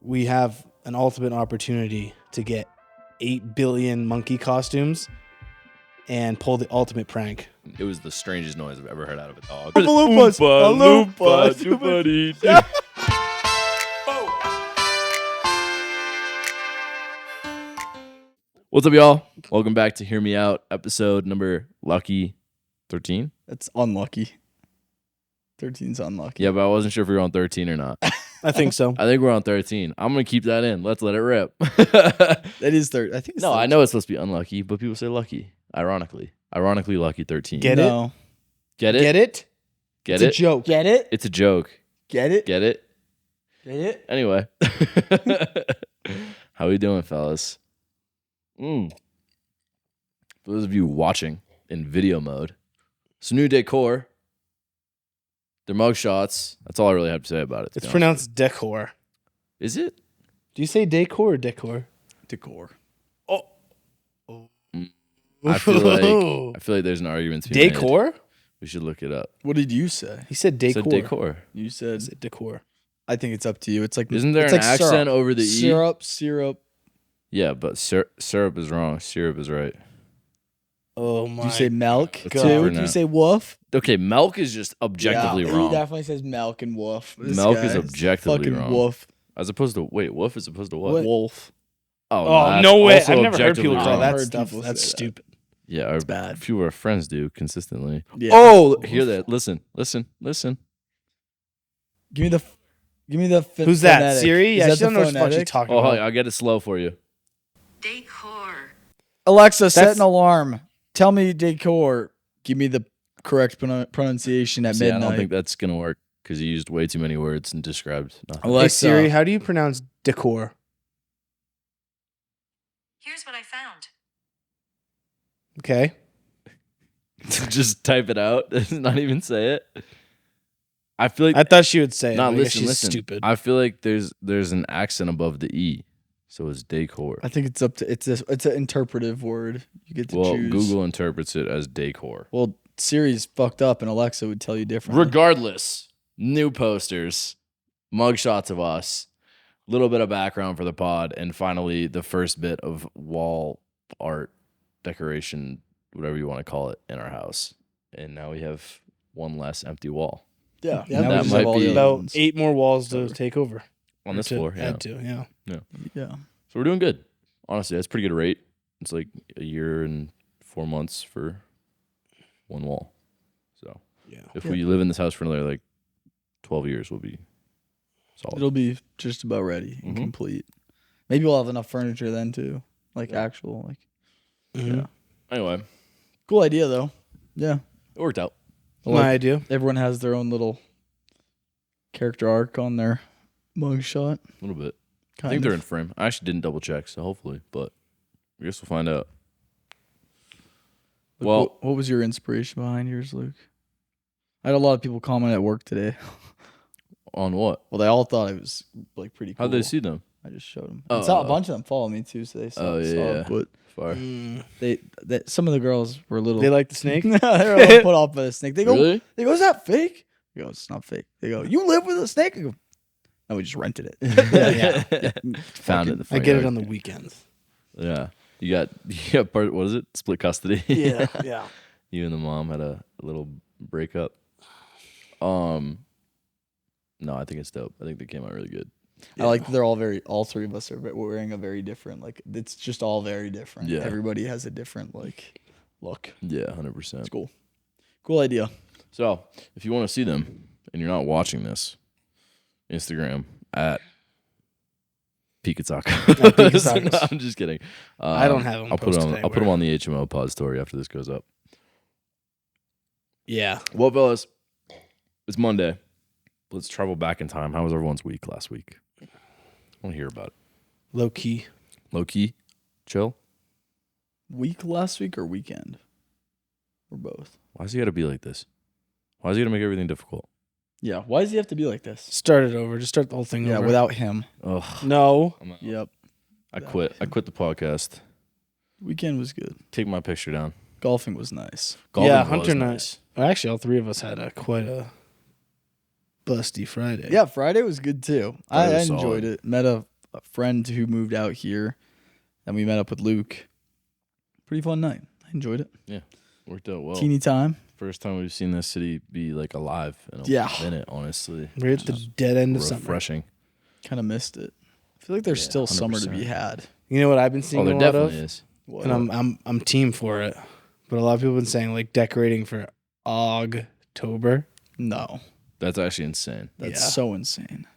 we have an ultimate opportunity to get 8 billion monkey costumes and pull the ultimate prank. It was the strangest noise I've ever heard out of a dog. Oompa Loompa. What's up, y'all? Welcome back to Hear Me Out, episode number lucky 13. That's unlucky. 13's unlucky. Yeah, but I wasn't sure if we were on 13 or not. I think so. I think we're on 13. I'm going to keep that in. Let's let it rip. That is 13. I think it's No, 13. I know it's supposed to be unlucky, but people say lucky. Ironically lucky 13. Get No. it? Get it? Get it? Get It's it? a joke. Get it? It's a joke. Get it? Get it? Get it? Anyway. How we doing, fellas? For those of you watching in video mode, some new decor. They're mug shots. That's all I really have to say about it. It's pronounced decor. Is it? Do you say decor or decor? Decor. I feel like there's an argument to be made. Decor? We should look it up. What did you say? He said It decor. said decor. You said. Is it decor? I think it's up to you. It's like. Isn't there it's an like accent syrup. over the E? Syrup. Yeah, but syrup is wrong. Syrup is right. Oh my. Did you say milk Let's too? see for Did now. you say woof? Okay, milk is just objectively Yeah, wrong. He definitely says milk and woof. This Milk guy is objectively fucking wrong. Woof. As opposed to, woof as opposed to what? Wolf. Oh, that's no way. also I've never heard objectively people call wrong. that Heard stuff. people That's say that. stupid. Yeah, a bad. few of our friends do consistently. Yeah. Oh, hear that. Listen. Give me the. Who's that? phonetic. Siri? Is Yeah, that she doesn't know what the fuck she's phonetic? talking Oh, about. I'll get it slow for you. Decor. Alexa, set That's- an alarm. Tell me decor. Give me the correct pronunciation at See, I midnight. don't think that's going to work because you used way too many words and described nothing. Hey Alexa. Siri, how do you pronounce decor? Here's what I found. Okay. Just type it out. Not even say it. I feel like I thought she would say it. not but I guess listen. she's Listen. stupid. I feel like there's an accent above the E, so it's decor. I think it's up to it's an interpretive word. You get to Well, choose. Google interprets it as decor. Well, Siri's fucked up, and Alexa would tell you differently. Regardless, new posters, mugshots of us, little bit of background for the pod, and finally the first bit of wall art, decoration, whatever you want to call it, in our house. And now we have one less empty wall Yeah, Yeah, now that we just might have all the be other About ones. 8 more walls to take over. on Or this to floor. Yeah. add to, yeah. Yeah, So we're doing good. Honestly, that's a pretty good rate. It's like a year and 4 months for one wall. So Yeah. if we live in this house for another like 12 years, we'll be solid. it'll be just about ready and Mhm. complete. Maybe we'll have enough furniture then too, like actual like. Mhm. Yeah, Anyway, cool idea though. Yeah, it worked out. My idea. everyone has their own little character arc on their mugshot. A little bit. I Kind think they're of. in frame. I actually didn't double check, so hopefully, but I guess we'll find out. Luke, Well, what was your inspiration behind yours, Luke? I had a lot of people comment at work today. on what? Well, they all thought it was like pretty cool. How'd they see them? I just showed them. Oh, a bunch of them follow me too, so they saw, Oh, yeah, saw yeah. it, but Fire. Mm. they some of the girls were a little. They like the snake? they were a little put off by the snake. They go, Really? is that fake? I go, it's not fake. They go, you live with a snake? I go, no, we just rented it. Found it in the I front get yard. it on the weekends. Yeah. You got part, what is it? Split custody. Yeah. You and the mom had a little breakup. No, I think it's dope. I think they came out really good. I like that they're all three of us are wearing a very different, like, it's just all very different. Yeah. Everybody has a different, like, look. Yeah, 100%. It's cool. Cool idea. So, if you want to see them and you're not watching this, Instagram at Pikataka. Pikataka. No, I'm just kidding. I don't have them I'll put posted them. I'll put them anywhere. on the HMO pod story after this goes up. Yeah. Well, fellas, it's Monday. Let's travel back in time. How was everyone's week last week? I want to hear about it. Low key. Low key, chill. Week last week or weekend? Or both? Why does he got to be like this? Why is he gonna make everything difficult? Yeah. Why does he have to be like this? Start it over. Just start the whole thing Yeah, over. without him. Ugh. No. I'm out. Yep. I quit. I quit the podcast. Weekend was good. Take my picture down. Golfing was nice. Golfing Yeah, was Hunter and I- nice. Actually, all three of us had quite a busty Friday. Yeah, Friday was good too. Friday I was enjoyed solid. it. Met a a friend who moved out here, and we met up with Luke. Pretty fun night. I enjoyed it. Worked out well. Teeny time. First time we've seen this city be like alive in a minute, honestly. We're at the dead end of summer. Refreshing. Kind of missed it. I feel like there's still summer to be 100%. had. You know what I've been seeing Oh, a there lot of? definitely is. What? And I'm team for it. But a lot of people have been saying like decorating for October. No, That's actually insane. that's so insane.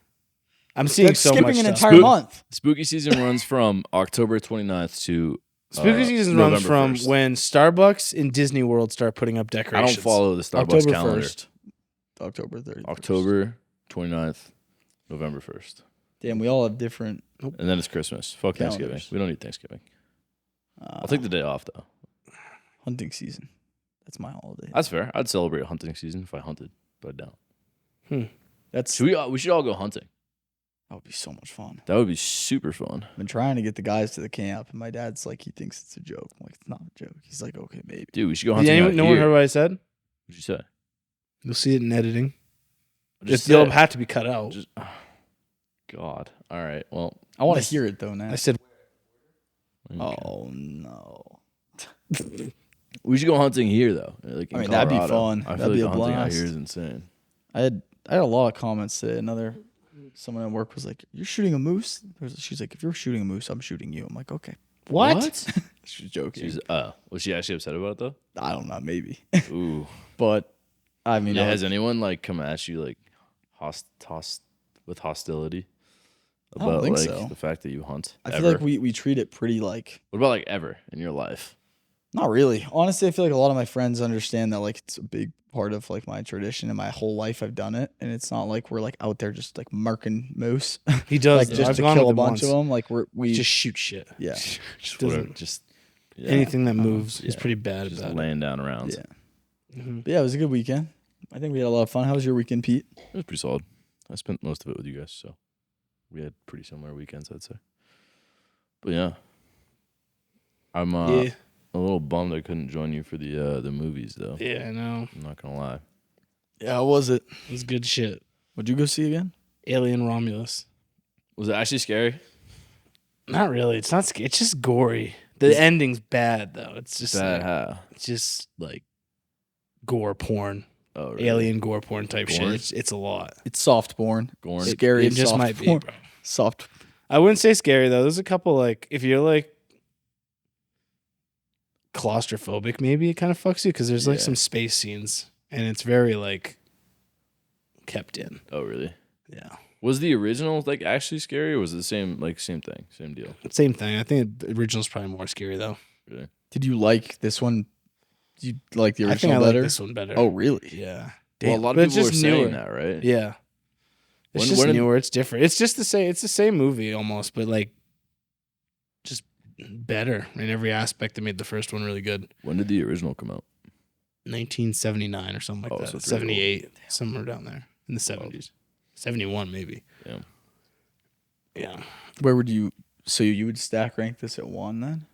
I'm seeing That's so skipping much an stuff. entire month. Spooky season runs from October 29th to Spooky season November runs from 1st. when Starbucks and Disney World start putting up I decorations. don't follow the Starbucks October calendar. 1st. October 30th. October 29th, November 1st. Damn, we all have different. And then it's Christmas. Fuck Thanksgiving. Calendars. We don't need Thanksgiving. I'll take the day off, though. Hunting season. That's my holiday. That's fair. I'd celebrate hunting season if I hunted, but I don't. That's We should all go hunting. that would be so much fun. That would be super fun. I've been trying to get the guys to the camp, and my dad's like, he thinks it's a joke. I'm like, it's not a joke. He's like, okay, maybe. Dude, we should go Did hunting anyone, out no one here. heard what I said? What'd you say? You'll see it in editing. Just It'll say- have to be cut out. just- God. All right. Well, I want to hear it though now. I said okay. Oh no. We should go hunting here, though. Like in I mean, that'd be Colorado. fun. I That'd feel like be the a hunting out blast. here is insane. I had a lot of comments today. Someone at work was like, "You're shooting a moose." She's like, "If you're shooting a moose, I'm shooting you." I'm like, "Okay." what? She's joking. Was she actually upset about it though? I don't know, maybe. Ooh. But I mean, Yeah, has anyone like come at you like with hostility I don't about think like so. the fact that you hunt? I feel like we treat it pretty like What about like ever in your life? not really. Honestly, I feel like a lot of my friends understand that like it's a big part of like my tradition and my whole life I've done it, and it's not like we're like out there just like marking moose, He does. like though. just I've to gone kill with a him bunch once. of them. Like we Just shoot shit. yeah Just Doesn't- whatever. Just yeah, Anything that moves is yeah. pretty bad just about it. laying down rounds. yeah. Mhm. But yeah, it was a good weekend. I think we had a lot of fun. How was your weekend, Pete? It was pretty solid. I spent most of it with you guys, so we had pretty similar weekends, I'd say. But yeah, I'm Yeah. a little bummed I couldn't join you for the movies though. Yeah, I know. I'm not gonna lie. Yeah, how was it? It was good shit. What'd you go see again? Alien Romulus. Was it actually scary? Not really. It's not scary. It's just gory. The ending's bad though. It's just Bad, like, huh? it's just like gore porn, Oh, really? alien gore porn type Gorn? shit. It's a lot. It's soft porn. Gorn? Scary. It just soft might be, porn. bro. Soft. I wouldn't say scary though. There's a couple like if you're like claustrophobic, maybe it kind of fucks you because there's like Yeah. some space scenes and it's very like kept in. Oh, really? Yeah, Was the original like actually scary, or was it the same thing, same deal? same thing. I think the original's probably more scary though. Really? Did you like this one? Do you like the I think original I better? like this one better. Oh, really? yeah, Well, a lot But of it's people are just saying newer. that, right? yeah. It's When- just when did- newer. It's different. It's just the same. It's the same movie almost, but like just better in every aspect that made the first one really good. When did the original come out? 1979 or something like Oh, that. so it's really 78, somewhere down there in the 70s. 71 maybe. Yeah. Yeah. Where would you? So you would stack rank this at 1 then?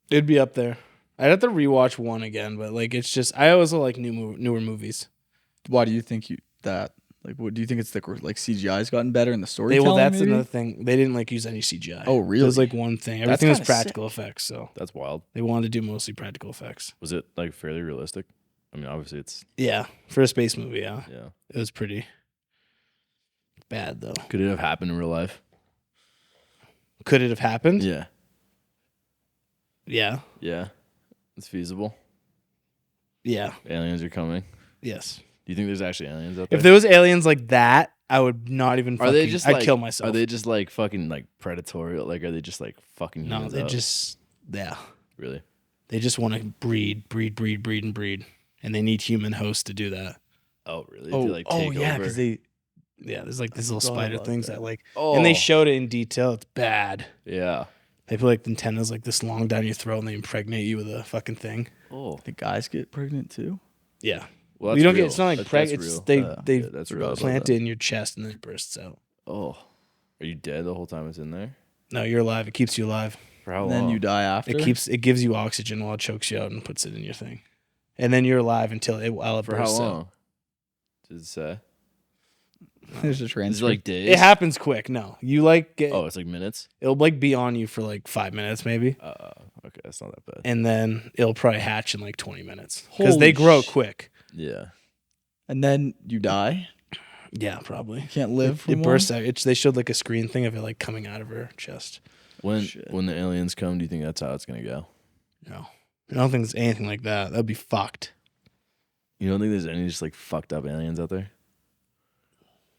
It'd be up there. I'd have to rewatch one again, but like it's just I always like newer movies. Why do you think that? Like, what do you think it's like CGI's gotten better in the storytelling? Well, that's maybe? another thing. They didn't like use any CGI. Oh, really? It was like one thing. That's Everything was kinda practical effects, so That's wild. they wanted to do mostly practical effects. Was it like fairly realistic? I mean, obviously it's Yeah, for a space movie, yeah. yeah. It was pretty bad though. Could it have happened in real life? Could it have happened? Yeah. Yeah. Yeah. It's feasible. Yeah. Aliens are coming. Yes. Do you think there's actually aliens out there? If there was aliens like that, I would not even are fucking, they just I'd like, kill myself. Are they just like fucking like predatory? Like are they just like fucking no, humans they up? just yeah. Really? They just want to breed. And they need human hosts to do that. Oh, really? Oh, to like take yeah, over? because they. Yeah, there's like these little forgot spider about things that. that like Oh. and they showed it in detail. It's bad. Yeah. They put like the antennas like this long down your throat and they impregnate you with a fucking thing. Oh. The guys get pregnant too. Yeah. Well, You that's don't get real. it's not like That's pregnant. real. It's they Yeah, that's real. forgot about plant that. it in your chest and then it bursts out. Oh. Are you dead the whole time it's in there? No, you're alive. It keeps you alive. For how And long? then you die after. It gives you oxygen while it chokes you out and puts it in your thing. And then you're alive until it For how bursts out. long? Did it say? There's a Is transcript. it like days? It happens quick. No, you like get, Oh, it's like minutes. it'll like be on you for like 5 minutes maybe, Okay, that's not that bad. and then it'll probably hatch in like 20 minutes because they Holy grow sh- quick. Yeah. And then you die. Yeah, probably. You can't live. It from bursts one? out. They showed like a screen thing of it like coming out of her chest. When Shit. when the aliens come, do you think that's how it's gonna go? No, I don't think there's anything like that. That'd be fucked. You don't think there's any just like fucked up aliens out there?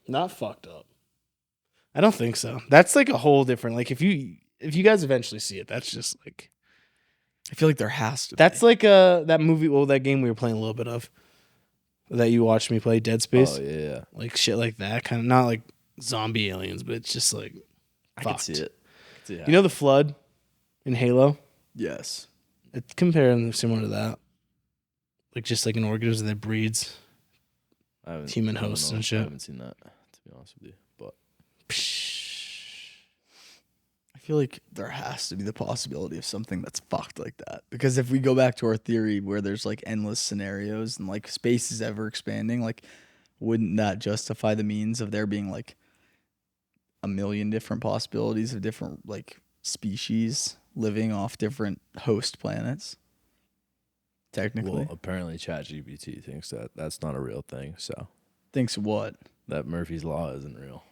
Not fucked up. I don't think so. That's like a whole different. Like if you guys eventually see it, that's just like I feel like there has to. that's be. like that movie. Well, that game we were playing a little bit of that you watched me play, Dead Space. Oh yeah. Like shit like that. Kind of not like zombie aliens, but it's just like I can fucked. see it. You know the flood in Halo? Yes. It's comparing similar to that. Like just like an organism that breeds. human I don't hosts know. and shit. I haven't seen that, to be honest with you. But I feel like there has to be the possibility of something that's fucked like that. Because if we go back to our theory where there's like endless scenarios and like space is ever expanding, like wouldn't that justify the means of there being like a million different possibilities of different like species living off different host planets? Technically. well, apparently ChatGPT thinks that that's not a real thing. So Thinks what? that Murphy's Law isn't real.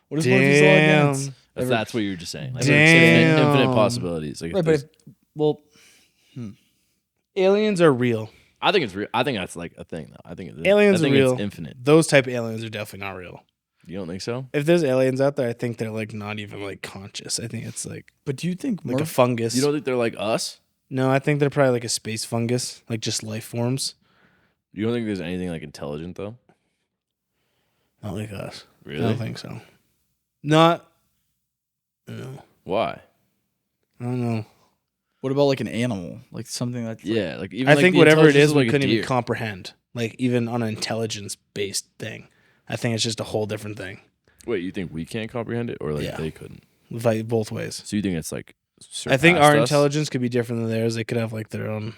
What is Murphy's Law against? Damn. If that's what you're just saying. Like, Damn. infinite possibilities. Like, if Right, but there's- if, well, Aliens are real. I think it's real. I think that's like a thing, though. I think it is. Aliens I think are real. It's infinite. Those type of aliens are definitely not real. You don't think so? If there's aliens out there, I think they're like not even like conscious. I think it's like but do you think a fungus. You don't think they're like us? No, I think they're probably like a space fungus, like just life forms. You don't think there's anything like intelligent though? Not like us. Really? I don't think so. Not. No. Why? I don't know. What about like an animal? Like something that's like, Yeah, like even I like think the whatever it intelligence is, of, we like, a couldn't even deer. comprehend. Like even on an intelligence based thing, I think it's just a whole different thing. Wait, you think we can't comprehend it, or like Yeah. they couldn't? Like both ways. So you think it's like? I think our surpassed us? intelligence could be different than theirs. They could have like their own,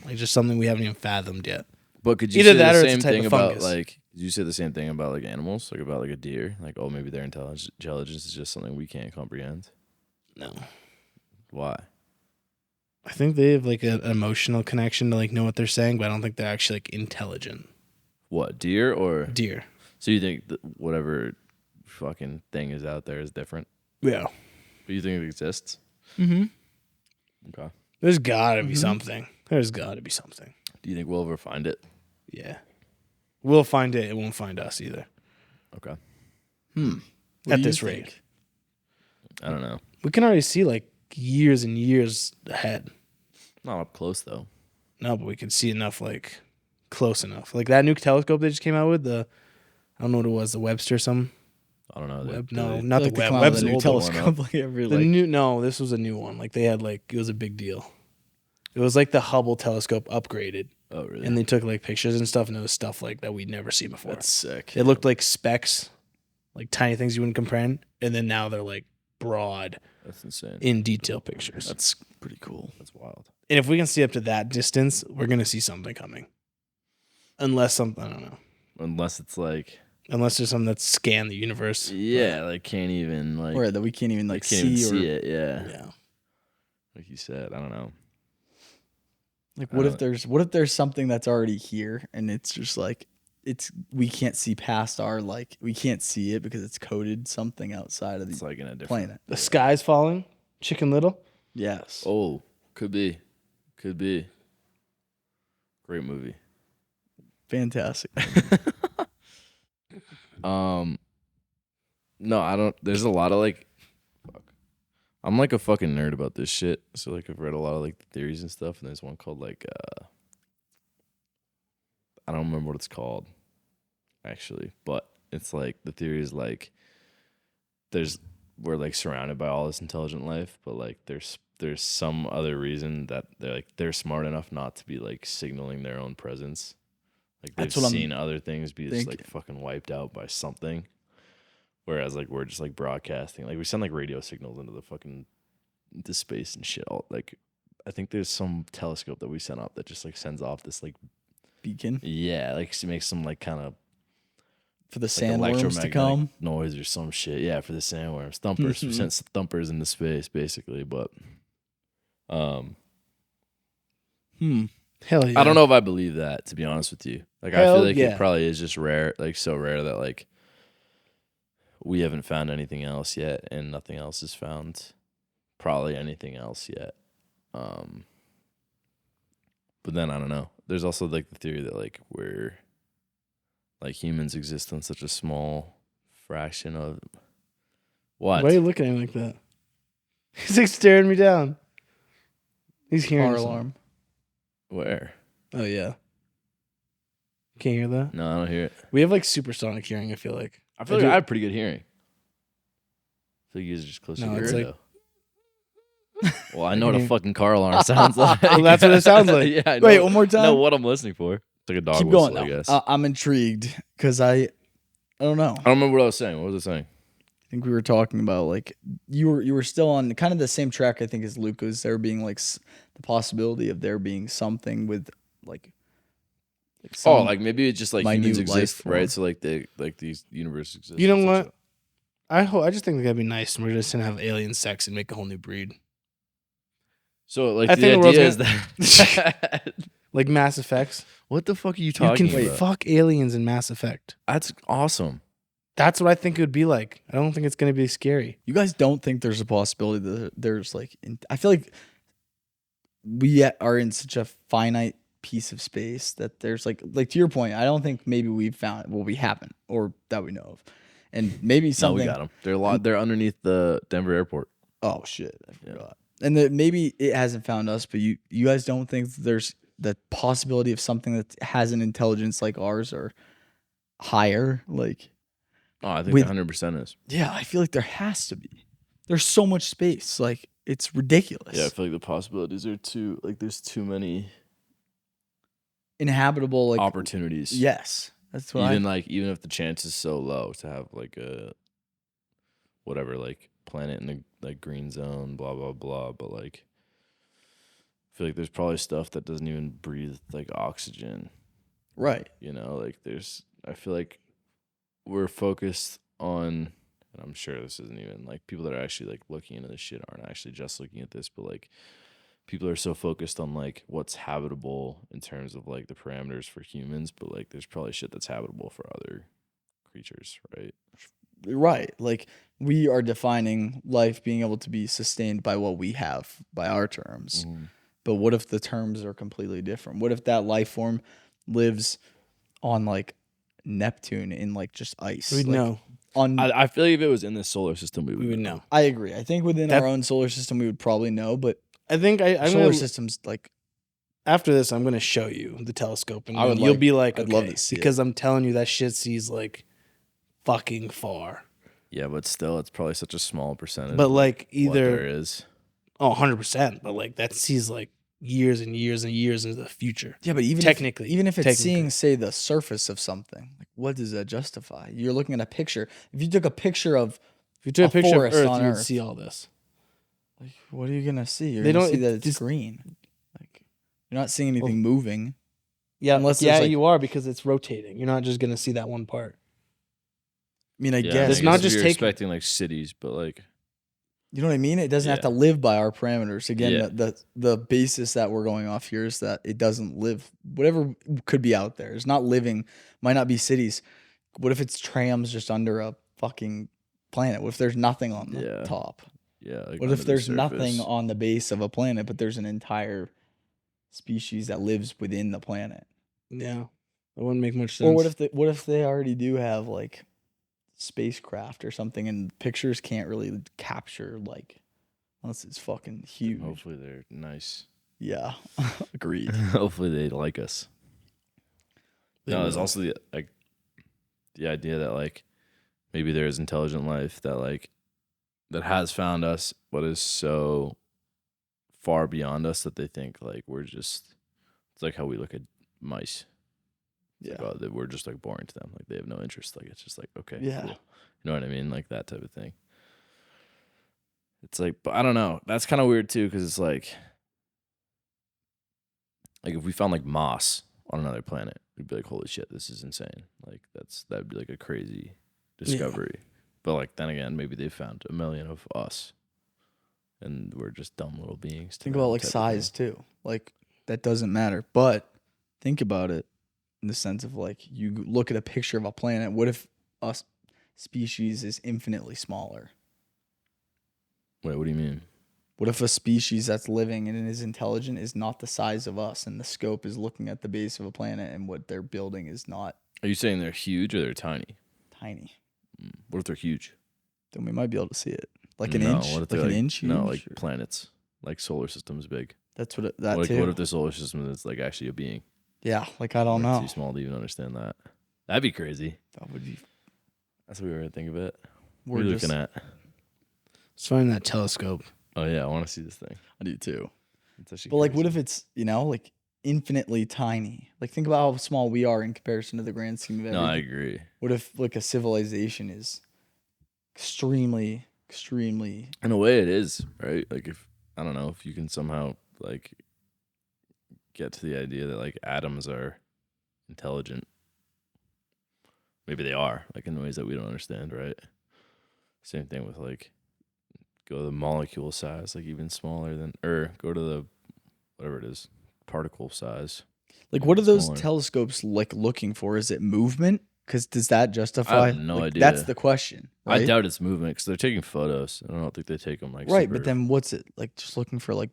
like just something we haven't even fathomed yet. But could you Either say that the or it's a same type thing of about fungus. like? Did you say the same thing about like animals, like about like a deer? Like, oh, maybe their intelligence is just something we can't comprehend. No. Why? I think they have like an emotional connection to like know what they're saying, but I don't think they're actually like intelligent. What, deer or? Deer. So you think that whatever fucking thing is out there is different? Yeah. But you think it exists? Mm-hmm. Okay. There's gotta be something. There's gotta be something. Do you think we'll ever find it? Yeah. We'll find it. It won't find us either. Okay. At this rate. I don't know. We can already see like years and years ahead. Not up close though. No, but we can see enough, like close enough. Like that new telescope they just came out with, I don't know what it was, the Webster or something. I don't know. Web, They- no, they- not Like the they Web. come out with Web's a an new old one. telescope like every The like new no, this was a new one. Like they had like it was a big deal. It was like the Hubble telescope upgraded, Oh really? and they took like pictures and stuff, and it was stuff like that we'd never seen before. that's sick. It looked like specks, like tiny things you wouldn't comprehend, and then now they're like broad That's insane. in detail pictures. That's pretty cool. That's wild. And if we can see up to that distance, we're gonna see something coming. Unless something, I don't know. Unless it's like, Unless there's something that scanned the universe. yeah, like can't even like, Or that we can't even like can't even see or see it. Yeah. Yeah. Like you said, I don't know. like what if there's something that's already here and it's just like we can't see past our like we can't see it because it's coded something outside of It's the like in a different planet. The sky's falling. Chicken Little. Yes. Oh, could be. Great movie. Fantastic. No, I don't. There's a lot of like, fuck. I'm like a fucking nerd about this shit. So like, I've read a lot of like the theories and stuff. And there's one called like, I don't remember what it's called, actually. But it's like the theory is like, we're like surrounded by all this intelligent life, but like there's some other reason that they're smart enough not to be like signaling their own presence. Like they've That's what I'm seen other things be just like thinking. fucking wiped out by something. Whereas like we're just like broadcasting, like we send like radio signals into space and shit. Like I think there's some telescope that we sent up that just like sends off this like beacon Yeah, like to make some like kind of for the like sandworms to electromagnetic come. noise or some shit. Yeah, for the sandworms, thumpers, sent thumpers into space, basically. But Hell yeah. I don't know if I believe that, to be honest with you. Like, I Hell feel like yeah. it probably is just rare, like so rare that like we haven't found anything else yet, and nothing else has found probably anything else yet. But then I don't know. There's also like the theory that like we're like humans exist on such a small fraction of what? Why are you looking at me like that? He's like staring me down. He's hearing Car something. alarm. Where? Oh yeah. Can't hear that? No, I don't hear it. We have like supersonic hearing, I feel like. I feel like I have pretty good hearing. I feel like you guys are just close No, to your it's ear, like- though. Well, I know what a hear- fucking car alarm sounds like. Well, that's what it sounds like. Yeah, I Wait, know- one more time? I know what I'm listening for. It's like a dog Keep whistle, going. I No, guess. I'm intrigued because I don't know. I don't remember what I was saying. What was I saying? I think we were talking about like you were still on kind of the same track I think as Luca's. There being like the possibility of there being something with like some Like maybe it's just like minute humans life exist, form. right? So like these universes exist. You know and what? such. I just think that'd be nice, and we're just gonna have alien sex and make a whole new breed, So like I the think the world's idea is that like Mass Effects. what the fuck are you You talking can about? fuck aliens in Mass Effect. That's awesome. That's what I think it would be like. I don't think it's gonna be scary. You guys don't think there's a possibility that there's like I feel like we are in such a finite piece of space that there's like to your point. I don't think maybe we've found we haven't or that we know of, and maybe No, something. we got them. They're underneath the Denver airport. Oh shit, I forgot. And that maybe it hasn't found us, but you guys don't think that there's the possibility of something that has an intelligence like ours or higher? Like, Oh, I think With- 100% is. yeah, I feel like there has to be. There's so much space, like it's ridiculous. Yeah, I feel like the possibilities are there's too many Inhabitable, like opportunities. yes, that's what Even if the chance is so low to have like a whatever like planet in the like green zone, blah blah blah, but like I feel like there's probably stuff that doesn't even breathe like oxygen. right. You know, like I feel like we're focused on, and I'm sure this isn't even like people that are actually like looking into this shit aren't actually just looking at this, but like people are so focused on like what's habitable in terms of like the parameters for humans, but like there's probably shit that's habitable for other creatures, right? Right. Like we are defining life being able to be sustained by what we have by our terms. But what if the terms are completely different? What if that life form lives on like Neptune in like just ice? We'd like, know. I feel like if it was in this solar system, we We would know. know. I agree. I think within That- our own solar system we would probably know, but I think I'm solar gonna, systems like after this, I'm gonna show you the telescope, and I would then you'll like- be like, I'd love okay, to see it. because I'm telling you that shit sees like fucking far. Yeah, but still, it's probably such a small percentage. But of like what there either is. 100%, but like that sees like years and years and years into the future. yeah, but even Technically. even if it's Technically. seeing say the surface of something, like what does that justify? You're looking at a picture. If you took a picture of If you took a a picture of forest Earth, on you would Earth. see all this. like what are you gonna see? You're They gonna don't- see it that it's just- green. Like you're not seeing anything moving. Yeah, Unless yeah, there's, like- you are because it's rotating. You're not just gonna see that one part. I mean, I Yeah, guess It's not guess if just you're taking- expecting like cities, but like you know what I mean. It doesn't have Yeah. to live by our parameters. Again, Yeah. the basis that we're going off here is that it doesn't live. Whatever could be out there is not living. Might not be cities. What if it's trams just under a fucking planet? What if there's nothing on the Yeah. top? yeah. Like What under if the there's nothing surface. on the base of a planet, but there's an entire species that lives within the planet? Yeah, that wouldn't make much sense. Or what if they already do have like spacecraft or something, and pictures can't really capture like unless it's fucking huge. Hopefully they're nice. Yeah, agreed. Hopefully they like us. They No, there's will. also the idea that like maybe there is intelligent life that has found us, but is so far beyond us that they think like we're just. It's like how we look at mice. Yeah. Like, oh, that we're just like boring to them. Like they have no interest. Like it's just like okay, Yeah. cool. You know what I mean? Like that type of thing. It's like, but I don't know. That's kind of weird too, because it's like if we found like moss on another planet, we'd be like, holy shit, this is insane. Like that'd be like a crazy discovery. But like then again, maybe they found 1 million of us, and we're just dumb little beings. Think about like size too. Like that doesn't matter. But think about it in the sense of like you look at a picture of a planet. What if a species is infinitely smaller? Wait, what do you mean? What if a species that's living and is intelligent is not the size of us, and the scope is looking at the base of a planet, and what they're building is not Are you saying they're huge or they're tiny? tiny? What if they're huge? Then we might be able to see it. Like an No, inch? what if Like they're an inch? No, huge? like Or- planets, like solar systems big. That's what that Like, too. what if the solar system is like actually a being? Yeah, like I don't We're know. Too small to even understand that. That'd be crazy. That would be. That's what we were to think of it. We're What are you just, looking at? Let's find that telescope. Oh yeah, I want to see this thing. I do too. It's actually But like, what crazy. if it's like infinitely tiny? Like, think about how small we are in comparison to the grand scheme of everything. No, I agree. What if like a civilization is extremely, extremely? In a way, it is right. Like if I don't know if you can somehow like get to the idea that like atoms are intelligent. Maybe they are, like in ways that we don't understand, right? Same thing with like go to the molecule size, like even smaller than, or go to the whatever it is, particle size. Like, what are those Smaller. telescopes like looking for? Is it movement? Because does that justify? I have no like, idea. That's the question. Right? I doubt it's movement because they're taking photos. I don't think they take them like Right, super but then what's it like? Just looking for like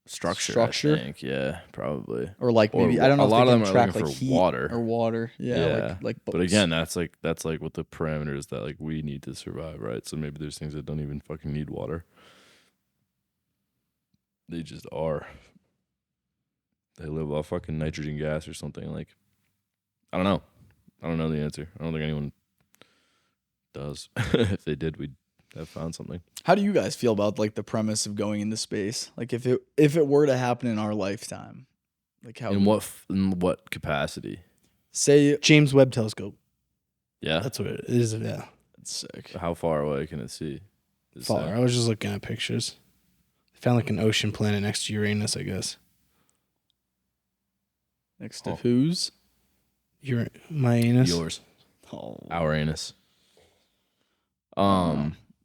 structure. I think. Yeah, probably. or like Or maybe I don't know. a if lot they of can them are track looking like for heat water. or water. Yeah, like But boats. again, that's like what the parameters that like we need to survive, right? So maybe there's things that don't even fucking need water. They just are. They live off fucking nitrogen gas or something. Like, I don't know. I don't know the answer. I don't think anyone does. If they did, we'd have found something. How do you guys feel about like the premise of going into space? Like if it were to happen in our lifetime, like how In what capacity? say James Webb Telescope. Yeah. That's what it is. Yeah, it's sick. How far away can it see? Does it far. say? I was just looking at pictures. Found like an ocean planet next to Uranus, I guess. Next to Oh. whose? My anus. Yours. Oh, Our anus.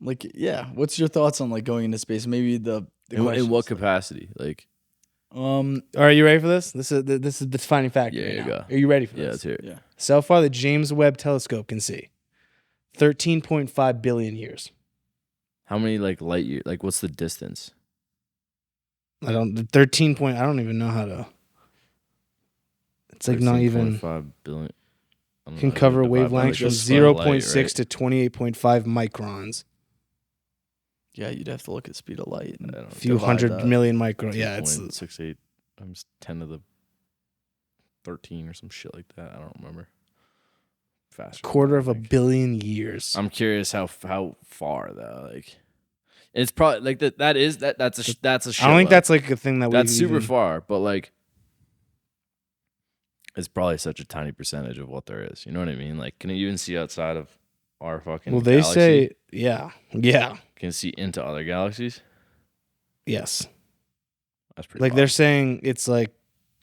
like yeah. What's your thoughts on like going into space? Maybe the In what questions, capacity? Like, All right, you ready for this? This is the defining factor. Yeah, right you now. go. Are you ready for yeah, this? let's hear it. Yeah. So far, the James Webb Telescope can see 13.5 billion years. How many like light years? Like, what's the distance? I don't even know how to. It's like not even 13.5 billion. I don't can know, cover divide by, like, wavelengths the from speed of light, 0.6 right? to 28.5 microns. Yeah, you'd have to look at speed of light. And I don't know. A few divide hundred that. million micron. Yeah, it's 2.68 times 10 to the 13 or some shit like that. I don't remember. Faster. a quarter than of that, a I think. billion years. I'm curious how far though. Like, it's probably like that. That's a I don't think shitload. that's like a thing that we That's super even- far, but like, it's probably such a tiny percentage of what there is. You know what I mean? Like, can you even see outside of our fucking? Well, they galaxy? say, yeah, Can you see into other galaxies. yes. That's pretty. Like wild. they're saying it's like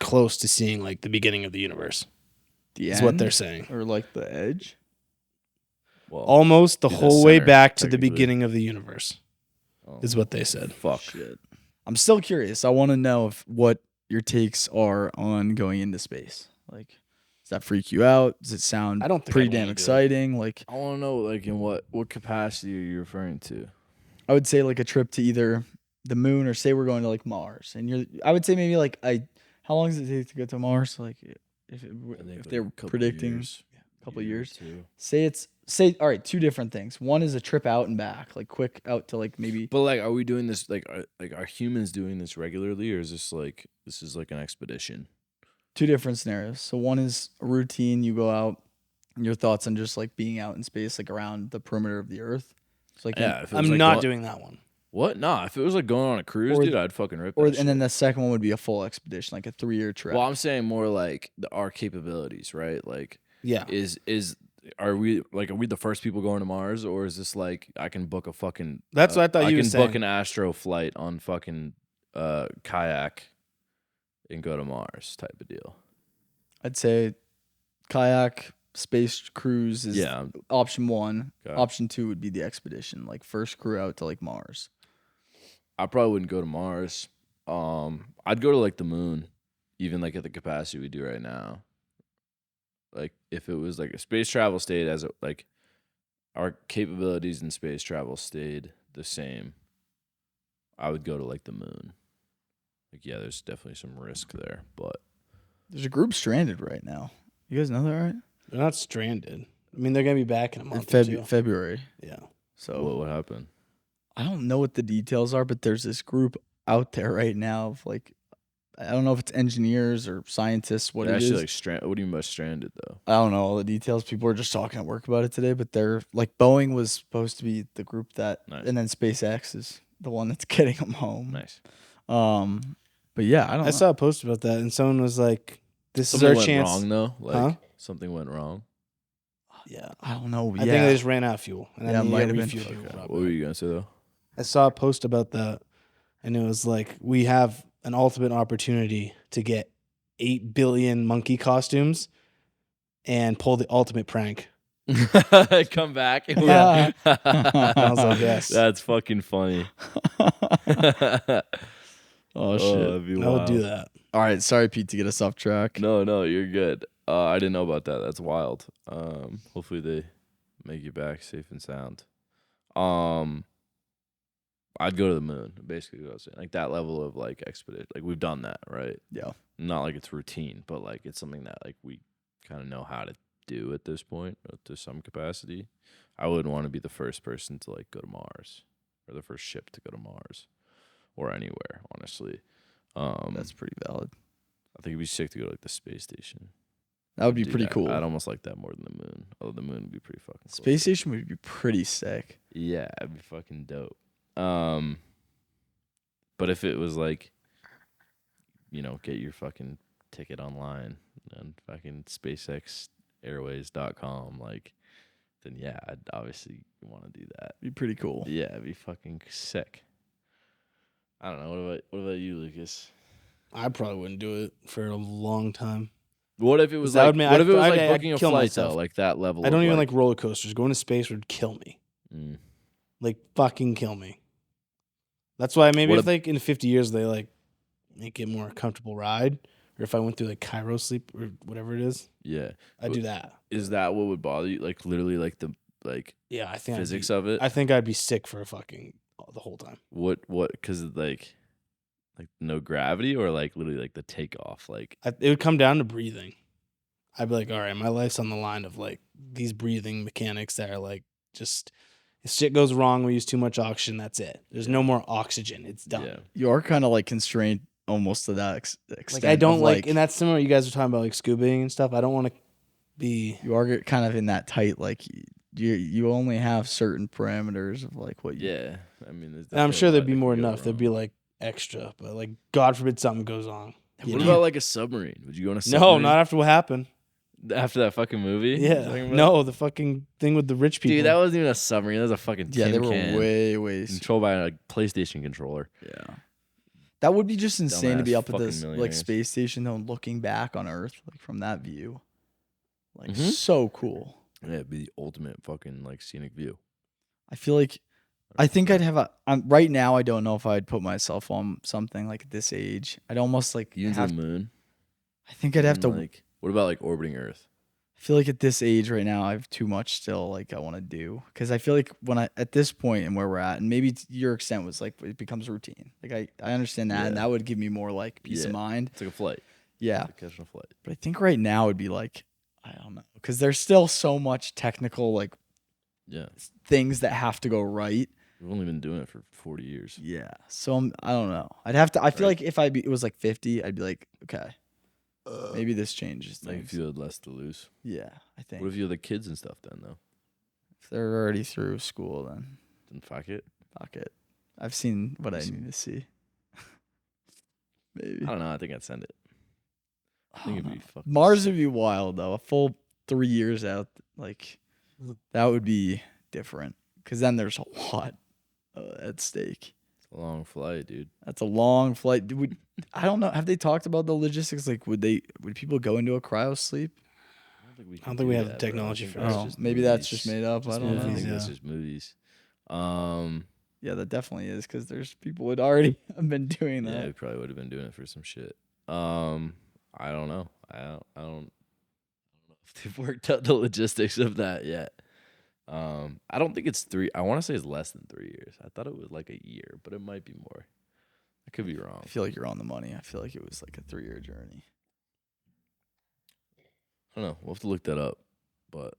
close to seeing like the beginning of the universe. The Is what end? they're saying. Or like the edge. well, Almost the be the whole way center, back to the technically. beginning of the universe oh, is what they said. fuck. Shit. I'm still curious. I want to know what your takes are on going into space. Like, does that freak you out? Does it sound I don't think pretty I'd damn wanna do it. exciting? Like, I want to know, like, in what capacity are you referring to? I would say like a trip to either the moon or say we're going to like Mars. And I would say maybe like how long does it take to get to Mars? Like if they're predicting a couple of years. Say all right, two different things. One is a trip out and back, like quick out to like maybe But like, are we doing this? Like, are humans doing this regularly, or is this like an expedition? two different scenarios. So one is a routine, you go out, and your thoughts on just like being out in space, like around the perimeter of the Earth. So like Yeah, if it was, I'm like, not going- doing that one. What? Nah, if it was like going on a cruise, Or- dude, I'd fucking rip. or that and then shit. the second one would be a full expedition, like a 3-year trip. Well, I'm saying more like our capabilities, right? Like, Yeah. are we the first people going to Mars, or is this like I can book a fucking? That's what I thought I you were can saying. book an astro flight on fucking kayak and go to Mars type of deal. I'd say kayak, space cruise is Yeah. option 1. Okay. Option 2 would be the expedition, like first crew out to like Mars. I probably wouldn't go to Mars. I'd go to like the moon, even like at the capacity we do right now. Like if it was like a space travel stayed as like our capabilities in space travel stayed the same, I would go to like the moon. Like yeah, there's definitely some risk there, but There's a group stranded right now. You guys know that, right? They're not stranded. I mean, they're gonna be back in a In month or two. February. Yeah. So what happened? I don't know what the details are, but there's this group out there right now of like, I don't know if it's engineers or scientists, what They're it actually is. like what do you mean by stranded though? I don't know all the details. People were just talking at work about it today, but they're like Boeing was supposed to be the group that, Nice. and then SpaceX is the one that's getting them home. Nice. But yeah, I don't know. I saw a post about that, and someone was like, "This Something is our went chance." wrong though. Like Huh? something went wrong. Yeah. I don't know. I think they just ran out of fuel. And Yeah, then might have been. refuel Okay. people. What were you gonna say though? I saw a post about that, and it was like, we have an ultimate opportunity to get 8 billion monkey costumes and pull the ultimate prank. Come back. Yeah. I was like, yes. That's fucking funny. Oh shit. That'd be I would wild. do that. All right, sorry Pete to get us off track. No, you're good. I didn't know about that. That's wild. Hopefully they make you back safe and sound. I'd go to the moon. Basically, what I was saying, like that level of like expedition. Like we've done that, right? Yeah. Not like it's routine, but like it's something that like we kind of know how to do at this point, to some capacity. I wouldn't want to be the first person to like go to Mars, or the first ship to go to Mars, or anywhere. Honestly, That's pretty valid. I think it'd be sick to go to like the space station. That would be Do pretty that. Cool. I'd almost like that more than the moon. Although the moon would be pretty fucking cool. Space station would be pretty sick. Yeah, it'd be fucking dope. But if it was like, get your fucking ticket online on fucking SpaceXAirways.com, like, then yeah, I'd obviously want to do that. Be pretty cool. Yeah, it'd be fucking sick. I don't know. What about you, Lucas? I probably wouldn't do it for a long time. What if it was That like? would mean What if it was I'd like booking a kill flight myself. though, like that level? I don't of, even like roller coasters. Going to space would kill me. Mm. Like, fucking kill me. That's why maybe What if like in 50 years they like make it more comfortable ride, or if I went through like Cairo sleep or whatever it is, Yeah, I'd do that. is that what would bother you? Like literally, like the Yeah, I think physics of it. I think I'd be sick for the whole time. What? Because like no gravity, or like literally like the takeoff. Like It would come down to breathing. I'd be like, all right, my life's on the line of like these breathing mechanics that are like just if shit goes wrong, we use too much oxygen. That's it. There's no more oxygen. It's done. yeah, You are kind of like constrained almost to that extent. Like I don't of, like, and that's similar. You guys were talking about like scubaing and stuff. I don't want to be. You are kind of in that tight, like you only have certain parameters of like what you. yeah. I mean, there's And I'm definitely sure a there'd lot be that more could go enough. There'd wrong. be like extra, but like God forbid something goes wrong. You What know? about like a submarine? Would you go on a submarine? No, not after what happened. after that fucking movie. you're Yeah, talking about? no, the fucking thing with the rich people. Dude, that wasn't even a submarine. That was a fucking Yeah, tin they were can way. controlled by a PlayStation controller. Yeah. That would be just insane to be Dumbass up at fucking this like millionaires. space station though, and looking back on Earth like from that view. Like Mhm. so cool. Yeah, it'd be the ultimate fucking like scenic view. I feel like I think I'd have right now I don't know if I'd put myself on something like at this age. I'd almost like You into have, the moon? I think I'd have to Like, what about like orbiting Earth? I feel like at this age right now, I have too much still like I want to do because I feel like when I at this point and where we're at, and maybe to your extent was like it becomes routine. Like I understand that, and Yeah. that would give me more like peace of Yeah. mind. It's like a flight. Yeah, Like catching a flight. but I think right now would be like I don't know because there's still so much technical like Yeah, things that have to go right. we've only been doing it for 40 years. Yeah, so I don't know. I'd have to. I feel Right. like if it was like 50, I'd be like okay, maybe this changes Like things. if you had less to lose. Yeah, I think What if you had the kids and stuff then though? if they're already through school, then. Then fuck it. Fuck it. I've seen what I need to see. Maybe. I don't know. I think I'd send it. I think it'd be fucking Mars sick. would be wild though. A full 3 years out, like that would be different. Because then there's a lot at stake. A long flight, dude. That's a long flight. I don't know. Have they talked about the logistics? Like, would people go into a cryo sleep? I don't think we have the technology for Oh, that. maybe that's just made up. I don't I know. think that's Yeah. just movies. Yeah, that definitely is because there's people would already have been doing Yeah, we that. probably would have been doing it for some shit. I don't know. I don't know if they've worked out the logistics of that yet. I don't think it's 3. I want to say it's less than 3 years. I thought it was like a year, but it might be more. I could be wrong. I feel like you're on the money. I feel like it was like a 3-year journey. I don't know. We'll have to look that up. But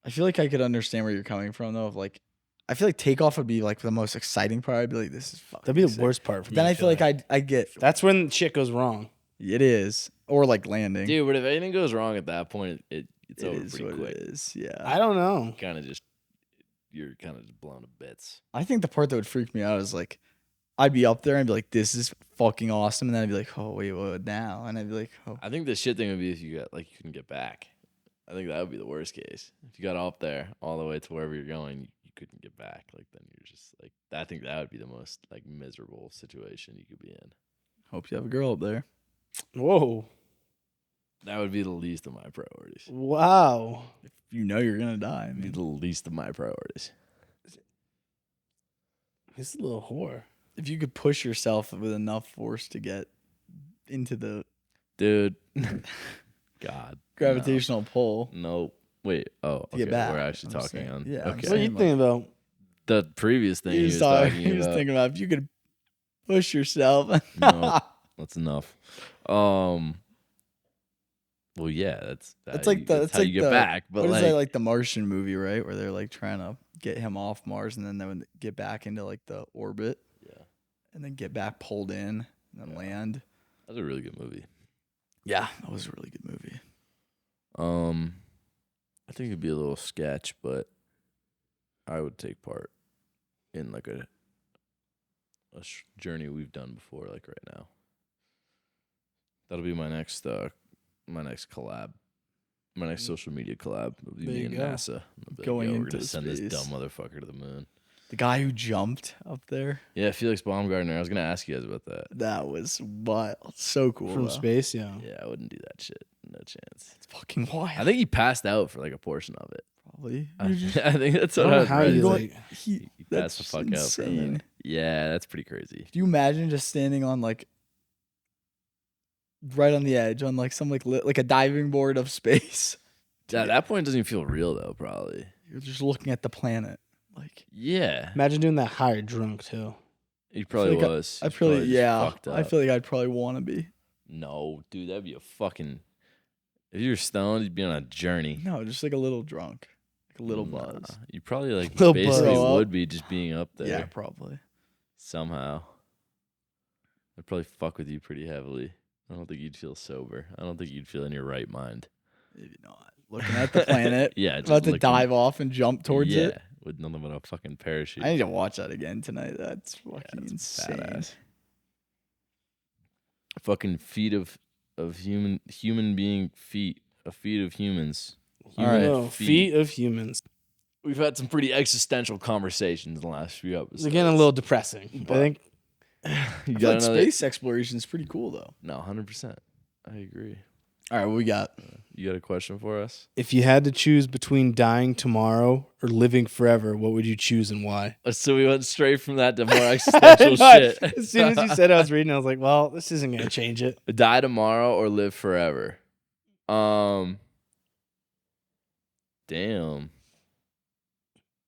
I feel like I could understand where you're coming from though. Of like, I feel like takeoff would be like the most exciting part. I'd be like, this is fucking That'd be the sick. worst part for me. Then I feel like I get That's when shit goes wrong. it is or like landing. dude, but if anything goes wrong at that point, it's it over is pretty what quick. it is. Yeah. I don't know. You're kind of just blown to bits. I think the part that would freak me out is like, I'd be up there and be like, this is fucking awesome, and then I'd be like, oh wait, what now? And I'd be like, oh. I think the shit thing would be if you couldn't get back. I think that would be the worst case. If you got up there all the way to wherever you're going, you couldn't get back. Like then you're just like, I think that would be the most like miserable situation you could be in. Hope you have a girl up there. Whoa. That would be the least of my priorities. Wow. If you know you're gonna die, I It'd be mean, the least of my priorities. He's a little whore. if you could push yourself with enough force to get into the Dude. God. gravitational pull. No. Wait. Oh, To okay. get back, We're actually I'm talking saying. on. Yeah, I'm okay. What are you saying, thinking about? The previous thing he was He was thinking about if you could push yourself. No. That's enough. Well, yeah, that's like that's how you get back. But what like, is that, like the Martian movie, right? Where they're like trying to get him off Mars and then they would get back into like the orbit. Yeah. And then get back pulled in and then land. that's a really good movie. Yeah, that was a really good movie. I think it'd be a little sketch, but I would take part in like a journey we've done before, like right now. That'll be my next collab, my next social media collab. It'll be There me you and go. NASA. I'll be Going we're into gonna send this space. dumb motherfucker to the moon. The guy who jumped up there, Yeah, Felix Baumgartner. I was gonna ask you guys about that. that was wild. So cool. From though. space, yeah. Yeah, I wouldn't do that shit. No chance. It's fucking wild. I think he passed out for like a portion of it. probably. I think that's I what don't I know was how read. you know like. He He that's passed the fuck out for a insane. minute. Yeah, that's pretty crazy. Do you imagine just standing on like right on the edge on like some like like a diving board of space? At that point, it doesn't even feel real though. Probably. You're just looking at the planet. Like Yeah, Imagine doing that high drunk too. he probably like was. I He's probably just yeah. fucked I up. feel like I'd probably want to be. No, dude, that'd be a fucking. If you were stoned, you'd be on a journey. No, just like a little drunk, like a little Nah, buzz. You probably like Little basically buzz. would be just being up there Yeah, probably. somehow. I'd probably fuck with you pretty heavily. I don't think you'd feel sober. I don't think you'd feel in your right mind. Maybe not. Looking at the planet. Yeah, just About to looking- dive off and jump towards yeah, it. with nothing but a fucking parachute. I need to watch that again tonight. That's fucking it's insane. badass. Fucking feet of human being feet. A feet of humans. All right. No, feet of humans. We've had some pretty existential conversations in the last few episodes. It's getting a little depressing. I But- think You I feel got like another? space exploration is pretty cool though. No, 100%. I agree. All right, what we got? You got a question for us? if you had to choose between dying tomorrow or living forever, what would you choose and why? So we went straight from that to more existential shit. As soon as you said I was reading, I was like, well, this isn't going to change it. Die tomorrow or live forever? Damn.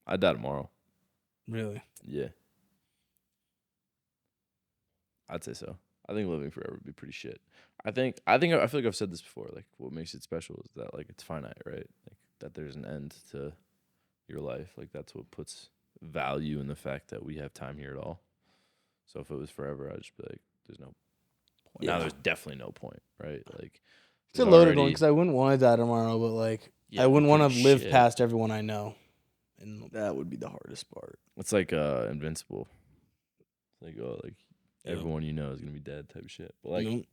I'd die tomorrow. Really? Yeah. I'd say so. I think living forever would be pretty shit. I feel like I've said this before. Like, what makes it special is that like it's finite, right? Like that there's an end to your life. Like that's what puts value in the fact that we have time here at all. So if it was forever, I'd just be like, there's no point. Now Yeah. there's definitely no point, right? Like It's a there's loaded one already- because I wouldn't want to die tomorrow, but like, Yeah, I wouldn't want to pretty live shit. past everyone I know. And That would be the hardest part. It's like Invincible. It's like Yeah. everyone you know is gonna be dead type of shit. But like you know,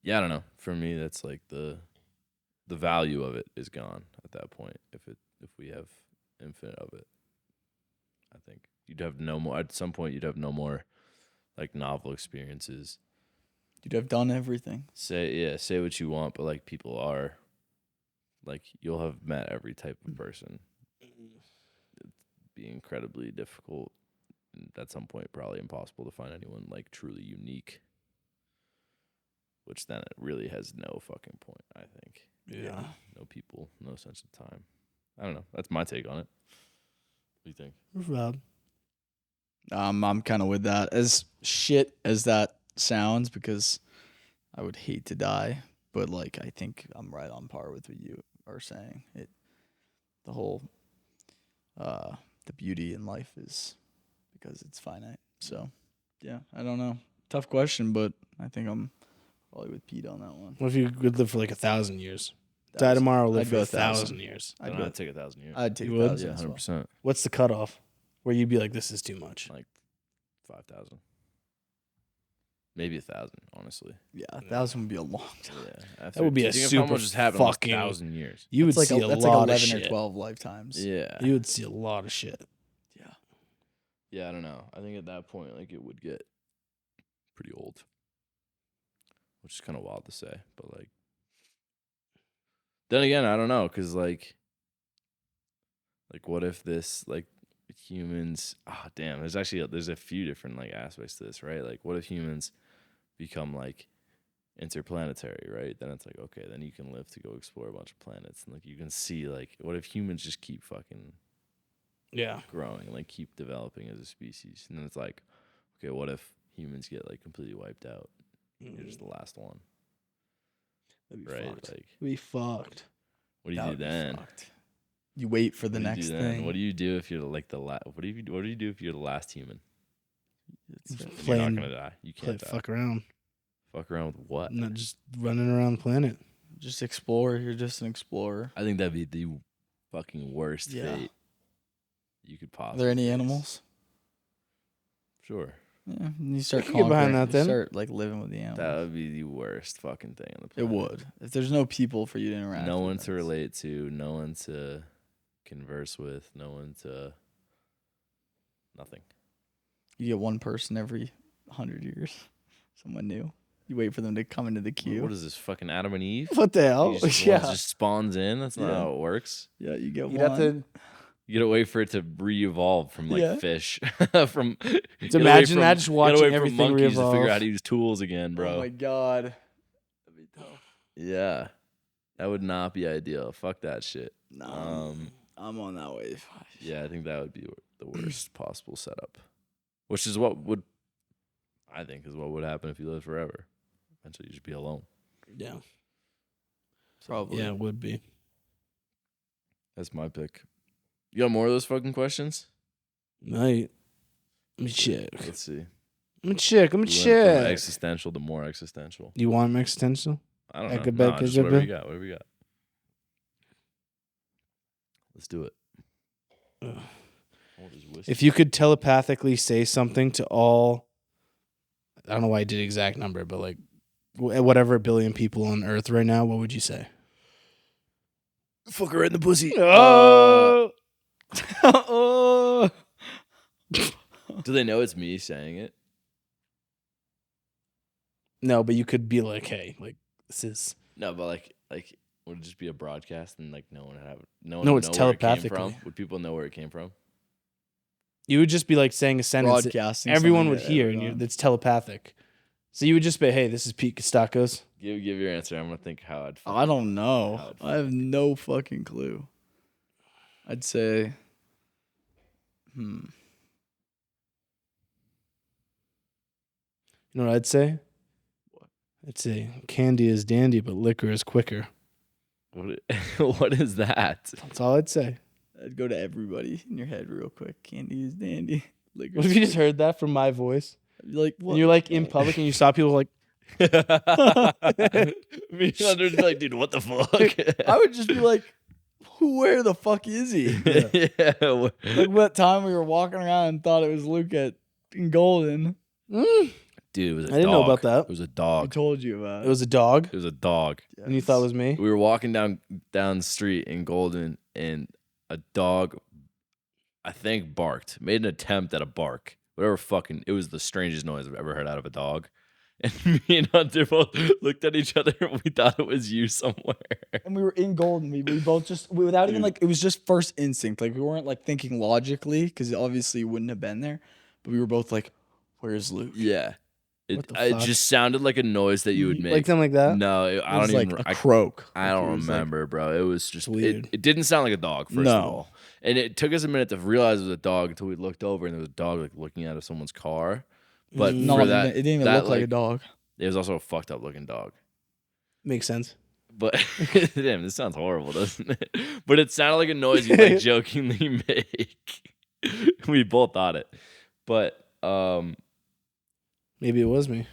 yeah, I don't know. For me, that's like the value of it is gone at that point. If we have infinite of it, I think you'd have no more. At some point, you'd have no more like novel experiences. You'd have done everything. Say what you want, but like people are, like you'll have met every type of person. It'd be incredibly difficult, and at some point, probably impossible to find anyone like truly unique. Which then it really has no fucking point. I think. Yeah. No people, no sense of time. I don't know. That's my take on it. What do you think? Rob. I'm kind of with that. As shit as that sounds, because I would hate to die, but like I think I'm right on par with what you are saying. The whole, the beauty in life is because it's finite. So, yeah, I don't know. Tough question, but I think I'm probably with Pete on that one. What if you could live for like 1,000 years? Die tomorrow, live I'd for go 1,000 years. I'd take 1,000 years. I'd take You would? 1,000 Yeah, as well. 100%. What's the cutoff where you'd be like, this is too much? Like 5,000. Maybe 1,000, honestly. Yeah, 1,000 would be a long time. Yeah. That would be a think of how super much has happened in fucking- 1,000 years. You would That's see a that's lot like of 11 shit. or 12 lifetimes. Yeah. You would see a lot of shit. Yeah. Yeah, I don't know. I think at that point, like, it would get pretty old. Which is kind of wild to say, but, like, then again, I don't know, because, like, what if this, like, humans, damn, there's a few different, like, aspects to this, right? Like, what if humans become, like, interplanetary, right? Then it's like, okay, then you can live to go explore a bunch of planets, and, like, you can see, like, what if humans just keep fucking Yeah. growing, like keep developing as a species, and then it's like, okay, what if humans get like completely wiped out? You're just the last one, That'd be right? fucked. Like, Be fucked. what do you That do would be then? fucked. You wait for the What do you next do then? thing. What do you do if you're like the last? What do you do if you're the last human? It's, You're Playing- not gonna die. You can't die. Fuck around. Fuck around with what? Not just running around the planet. just explore. You're just an explorer. I think that'd be the fucking worst Yeah. fate you could Are possibly. there any face. animals? Sure. Yeah, and you start I can get behind conquering- that then. You start like living with the animals. That would be the worst fucking thing on the It planet. would. If there's no people for you to interact No with. one to that's- relate to, no one to converse with, no one to nothing. You get one person every 100 years. Someone new. You wait for them to come into the queue. What is this, fucking Adam and Eve? What the hell? You just, one just spawns in. That's not Yeah. how it works. Yeah, you get You'd one. have to You gotta wait for it to re-evolve from like Yeah. fish. From to you gotta wait imagine from- that just you gotta watching wait for everything monkeys to re-evolve. figure out how to use tools again, bro. Oh my god. That'd be tough. Yeah, that would not be ideal. Fuck that shit. No, Um, I'm on that wave. Yeah, I think that would be the worst possible setup. Which is what would, I think, is what would happen if you lived forever. Eventually, you just be alone. Yeah. Probably. Yeah, it would be. That's my pick. You got more of those fucking questions? Night. Let me check. Let's see. Let me check. Let me We went from check. existential to more existential. You want them existential? I don't Eka know. beka Just whatever you jibba. got. Whatever you got. Let's do it. Ugh. What is whiskey? If you could telepathically say something to all, I don't know why I did exact number, but like whatever billion people on Earth right now, what would you say? fuck her in the pussy. Oh. Oh. Do they know it's me saying it? No, but you could be like, hey, like this is No, but like would it just be a broadcast and like no one would No, would it's know where it came telepathically. from? Would people know where it came from? you would just be like saying a sentence that Broadcasting. everyone something would to hear, and everyone. it's telepathic. So you would just be, hey, this is Pete Kostakos. Give your answer. I'm gonna think how I'd. I don't know. How it'd I have no fucking clue. I'd say, You know what I'd say? I'd say candy is dandy, but liquor is quicker. What is that? That's all I'd say. I'd go to everybody in your head real quick. Candy is dandy. What if you just heard that from my voice? I'd be like, what? And you're like in public and you saw people like, Me under like, dude, what the fuck? I would just be like, where the fuck is he? Yeah. Like what time we were walking around and thought it was Luke in Golden. mm, Dude, it was a dog. I didn't know about that. It was a I dog. told you about it was a dog. It was a dog. And you thought it was me? We were walking down the street in Golden, and a dog. I think barked, made an attempt at a bark. Whatever fucking, it was the strangest noise I've ever heard out of a dog. And me and Hunter both looked at each other and we thought it was you somewhere. And we were in Golden. We both just, without even Dude. like, it was just first instinct. Like, we weren't like thinking logically because obviously you wouldn't have been there. But we were both like, where's Luke? Yeah. What It, the it fuck? just sounded like a noise that you would make. Like something like that? No, It I was don't like even. a croak. I Like, don't it was like- remember, bro. It was just weird. it didn't sound like a dog, first No. of all. And it took us a minute to realize it was a dog until we looked over and there was a dog like looking out of someone's car. But Mm. No, for it that, didn't even that, look like a dog. It was also a fucked up looking dog. Makes sense. But damn, this sounds horrible, doesn't it? But it sounded like a noise you like jokingly make. We both thought it. But Maybe it was me.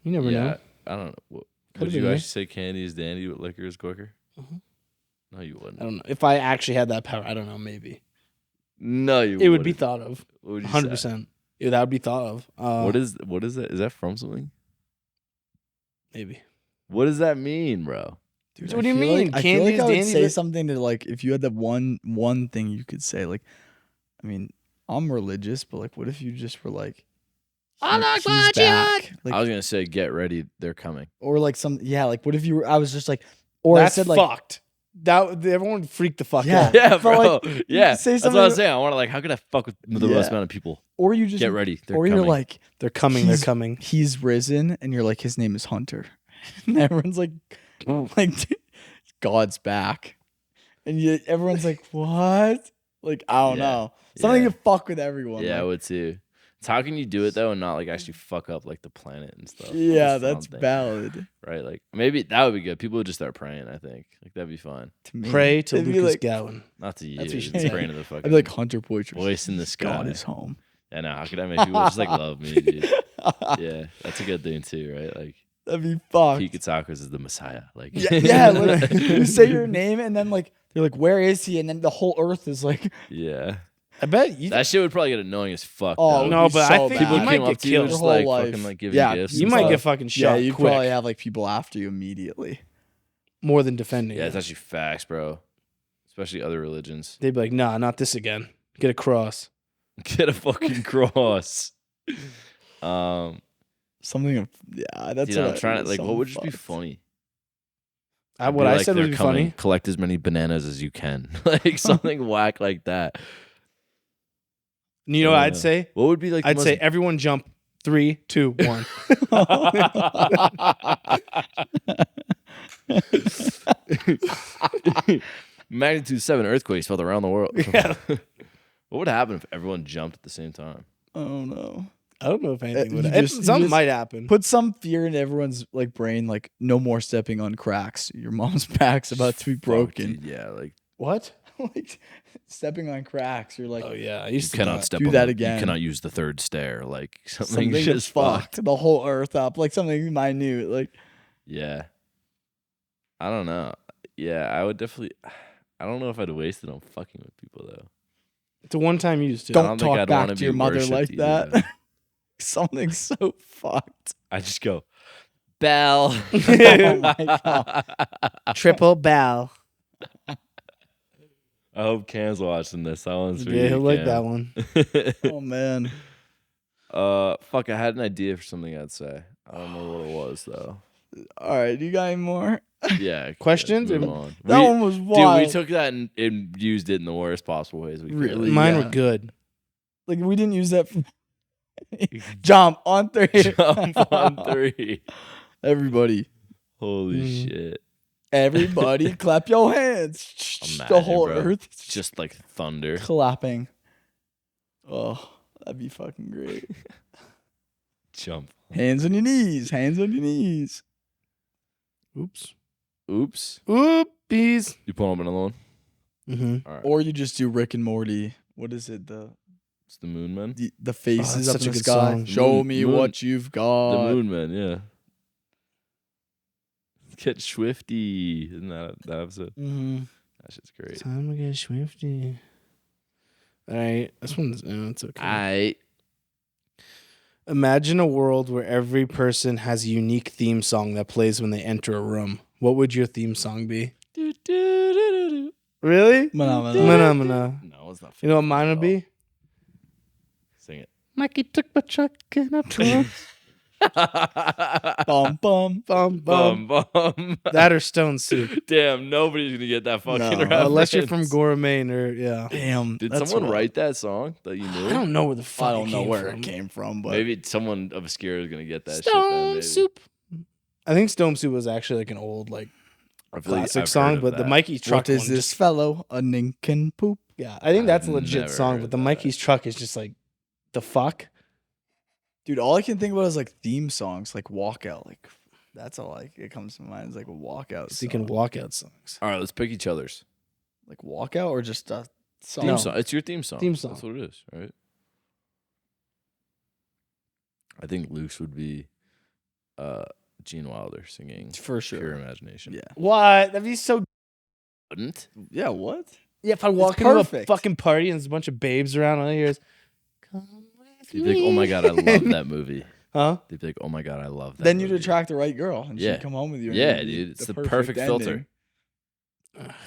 You never yeah, know. I don't know. Would Could've you been me. actually say candy is dandy, but liquor is quicker? Mhm. No, you wouldn't. I don't know. If I actually had that power, I don't know. Maybe No, you it would be wouldn't. thought of. What would you 100%. Yeah, that would be thought of. say? What is that? Is that from something? Maybe. What does that mean, bro? Dude, So what do you feel mean? Like, I Candy feel like is I would dandy, say but- something to like, if you had that one thing you could say, like, I mean, I'm religious, but like, what if you just were like, I like he's my back. Like, I was gonna say, get ready, they're coming. or like like, what if you were, I was just like, or That's I said like, fucked. That everyone freaked the fuck Yeah. out. Yeah, but, bro. like, yeah, say that's what I something- was saying. I want to like, how could I fuck with the most Yeah. amount of people? or you just Get ready, they're or coming. you're like, They're coming. They're He's- coming. he's risen, and you're like, his name is Hunter, and everyone's like, God's back, and everyone's like, what? Like, I don't Yeah. know, something Yeah. to fuck with everyone. Yeah, I like, would too. So how can you do it though and not like actually fuck up like the planet and stuff? yeah, That's what I'm that's thinking, valid. right? Like maybe that would be good. People would just start praying. I think like that'd be fun. To me. Pray to It'd be Lucas like, Gowan. Not to you. That's what you It's should say. praying to the fucking I'd be like Hunter Poitras. voice in the sky. God is home. I know. How could I make people just like love me, dude? Yeah, that's a good thing too, right? Like That'd be fucked. Pete Katsakis is the Messiah. Like Yeah, like, you say your name, and then like they're like, "Where is he?" And then the whole Earth is like, yeah. I bet you. That shit would probably get annoying as fuck. Oh, though. no, be but so I think bad. people you might came up get to you and killed. just Your whole like life. fucking like giving Yeah, you gifts. You and might stuff. get fucking shot yeah, you quick. probably have like people after you immediately. More than defending. Yeah, you. it's actually facts, bro. Especially other religions. They'd be like, nah, not this again. Get a cross. Get a fucking cross. Something of that's Dude, what I'm trying to like. What something would just be fucked. funny? What Be I like, said they're would be coming, funny. Collect as many bananas as you can, like something whack like that. You know what I I'd don't know. say? What would be like? the I'd most- say everyone jump 3, 2, 1. magnitude 7 earthquakes felt around the world. Yeah. What would happen if everyone jumped at the same time? Oh no! I don't know if anything would you happen. just- you Something just might happen. Put some fear in everyone's like brain, like no more stepping on cracks. Your mom's back's about to be Fuck, broken. dude, yeah, like What? Like stepping on cracks. You're like, Oh, yeah. I you used to cannot not. step do on that the- again. You cannot use the third stair. Like something, something just just fucked the whole Earth up. Like something minute. Like Yeah. I don't know. Yeah, I would definitely. I don't know if I'd waste it on fucking with people though. It's a one-time use, too. I don't think talk I'd back wanna to be your mother worshipped like either. that. Something so fucked. I just go, Bell. Oh my God. Triple bell. I hope Cam's watching this. That one's for Yeah, you, he'll like Cam. that one. Oh man. Fuck, I had an idea for something I'd say. I don't know what it was though. All right, you got any more? Yeah. Questions let's or- move on. That one was wild. Dude, we took that and used it in the worst possible ways we could. Really? Mine Yeah. were good. Like we didn't use that. Jump on 3. Jump on 3. Everybody, Holy Mhm. shit. everybody, clap your hands. The Imagine, whole bro. Earth is Just like thunder. clapping. Oh, that'd be fucking great. Jump. Hands on your knees. Hands on your knees. Oops. Oops. Oopies. You pull up another one? Mm-hmm. All right. Or you just do Rick and Morty. What is it? It's the Moon Man. The faces that's up such in a the good sky. song. Show Moon- me Moon- what you've The got. Moon Man, yeah. Get Swifty. Isn't that episode? Mm-hmm. That shit's great. Time to get swifty. All right. This one's, it's okay. I Imagine a world where every person has a unique theme song that plays when they enter a room. What would your theme song be? Really? Mana. Mana. No, does not. You know what mine would be? Sing it. Mikey took my truck and I drove. Bum bum. Bum, Bum bum. bum. That or Stone Soup. Damn, nobody's gonna get that fucking No, reference. Unless you're from Gourmet or, yeah. Damn. Did that's someone rough. write that song that you knew? I don't know where the fuck I don't know where from. it came from, but Maybe someone obscure is gonna get that shit. Then, Stone maybe. Soup. I think Stone Soup was actually like an old like I feel like classic I've song, heard of but the that. Mikey's truck what is one this just, fellow? A nincompoop. yeah, I think that's a I've legit never song, heard but the that. Mikey's truck is just like the fuck. Dude, all I can think about is like theme songs, like Walkout. Like that's all like it comes to mind is like a Walkout. Thinking Song. walkout songs. All right, let's pick each other's Like Walkout or just a song. theme No. song. It's your theme song. Theme That's song. what it is, right? I think Luke's would be Gene Wilder singing For sure. Pure Imagination. Yeah. What? That'd be so. Wouldn't? Yeah. What? Yeah, if I walk into a perfect. fucking party and there's a bunch of babes around, all I hear is, "Come with You'd be like, oh my God, I love that movie. Huh? They'd be like, oh my God, I love that Then movie. you'd attract the right girl, and Yeah. she'd come home with you. and Yeah, it'd be dude. It's the perfect filter. ending.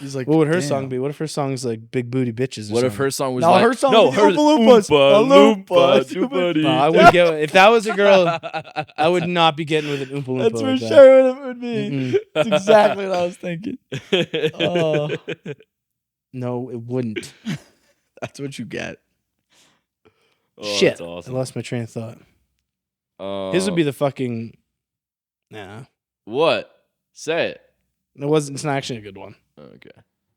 He's like, What would her damn. song be? What if her song is like Big Booty Bitches? Or What if something? her song was No, like, her song no, would be her Oompa Loompas. Oompa Oompa Loompa, Loompa. Doobity. No, I would get if that was a girl. I would not be getting with an Oompa Loompa. That's for like that. sure what it would be. Mm-mm. That's exactly what I was thinking. Oh. No, it wouldn't. That's what you get. Oh, Shit, that's awesome. I lost my train of thought. His would be the fucking. Nah, what? Say it. it wasn't. It's not actually a good one. Okay.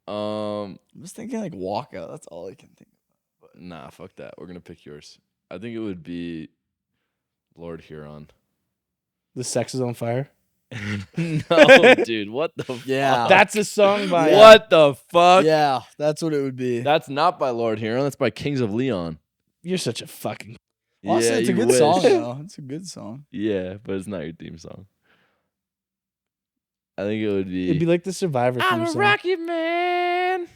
I'm just thinking like Walkout. That's all I can think of. Nah, fuck that. We're gonna pick yours. I think it would be Lord Huron. The Sex is on Fire. No, dude. What the fuck? Yeah. That's a song by. What the fuck? Yeah, that's what it would be. That's not by Lord Huron. That's by Kings of Leon. You're such a fucking. Honestly, it's a you good wish. song, though. It's a good song. Yeah, but it's not your theme song. I think it would be. It'd be like the Survivor theme song. Rocky Man.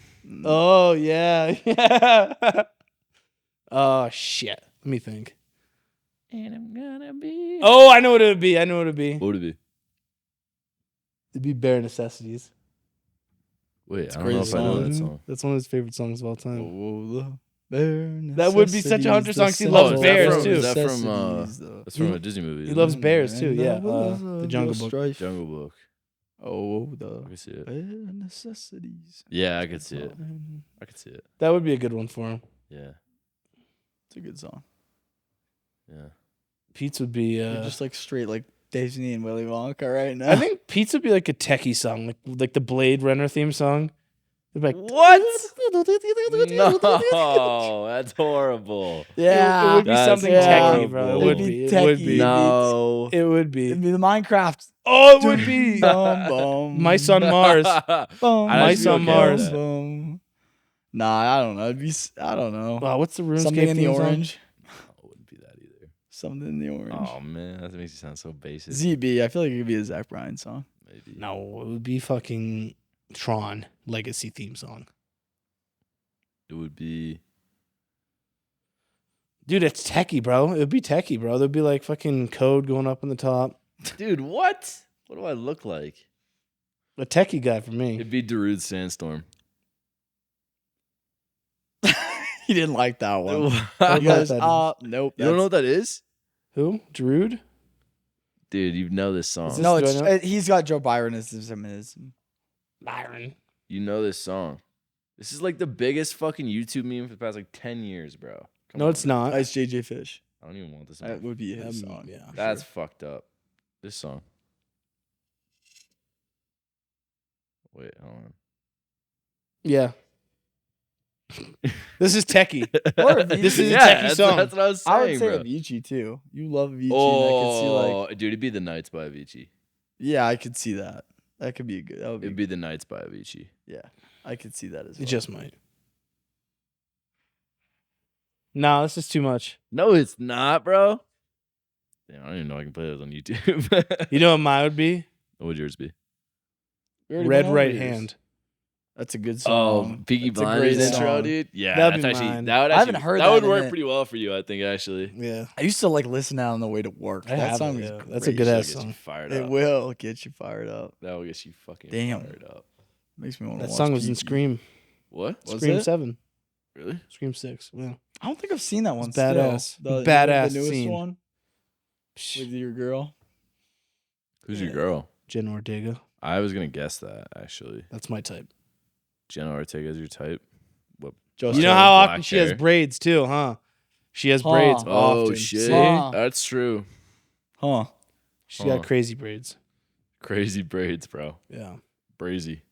Oh yeah, yeah. Oh shit. Let me think. And I'm gonna be. Oh, I know what it would be. I know what it would be. What would it be? It'd be Bare Necessities. Wait, I a don't know great if I know song. that song. That's one of his favorite songs of all time. Oh, the That would be such a Hunter song, 'cause he loves is that bears, from- too. Is that from? That's from a Disney movie. He isn't loves it? bears too. Yeah, the Jungle Book. Jungle Book. Oh, I the can see it. bare necessities. Yeah, I could see it. I could see it. That would be a good one for him. Yeah, It's a good song. yeah. Pete's would be. You're just like straight like Disney and Willy Wonka right now. I think Pete's would be like a techie song, like the Blade Runner theme song. It'd be like What? No, that's horrible. yeah, it would be That's something horrible. techie, bro. It It'd would be be. It techie. would be. No. It would be. it'd be the Minecraft. Oh, it would be. Bum, bum, Mice on Mars. bum, I'd Mice actually on be okay Mars. with that. bum. Nah, I don't know. It'd be. I don't know. Wow, what's the RuneScape Something in the theme song? orange. It wouldn't be that either. Something in the orange. Oh man, that makes you sound so basic. ZB. I feel like it could be a Zach Bryan song. Maybe. No, it would be fucking Tron Legacy theme song. It would be. Dude, it's techie, bro. It would be techie, bro. There'd be like fucking code going up in the top. Dude, what? What do I look like? A techie guy for me. It'd be Darude Sandstorm. He didn't like that one. you What He about goes, that nope. don't know what that is? Who? Drude? Dude, you know this song. Is No, Do I it's know? he's got Joe Byronism. Byron. You know this song. This is like the biggest fucking YouTube meme for the past like 10 years, bro. Come No, on. it's not. It's JJ Fish. I don't even want this. That would be his Um, song. yeah. That's fucked up. This song. Wait, hold on. Yeah. This is techie. Or This is a Yeah, techie that's, song. that's what I was saying, I would say bro. Avicii too. You love Avicii. Oh, And I could see like, dude, it'd be The Nights by Avicii. yeah, I could see that. That could be a good. That would be. It'd be The Nights by Avicii. Yeah, I could see that as well. It just might. No, this is too much. No, it's not, bro. Damn, I don't even know I can play this on YouTube. You know what mine would be? What would yours be? We already Red went over Right yours. Hand. That's a good Oh, song. Peaky That's a Blinders great intro, song. dude. Yeah, That'd that's be actually mine. that would I haven't actually heard that that would in work it. pretty well for you, I think. Actually, Yeah. I used to like listen to that on the way to work. I That have song it, is yeah. great. That's a good That'll ass get you song. fired It up. will get you fired up. That will get you fucking Damn. fired up. Makes me want to. That song was in Scream. What? Was Scream it? 7. Really? Scream 6. Yeah. I don't think I've seen that one. It's badass. Still. Badass the newest scene. one with your girl. Who's your girl? Jen Ortega. I was gonna guess that actually. That's my type. Jenna Ortega is your type. What? Just You know her how black often she has hair. braids too, huh? She has braids Huh. Oh often. shit, See? Huh. that's true. Huh. She's got Huh. crazy braids. Crazy braids, bro. Yeah. Brazy.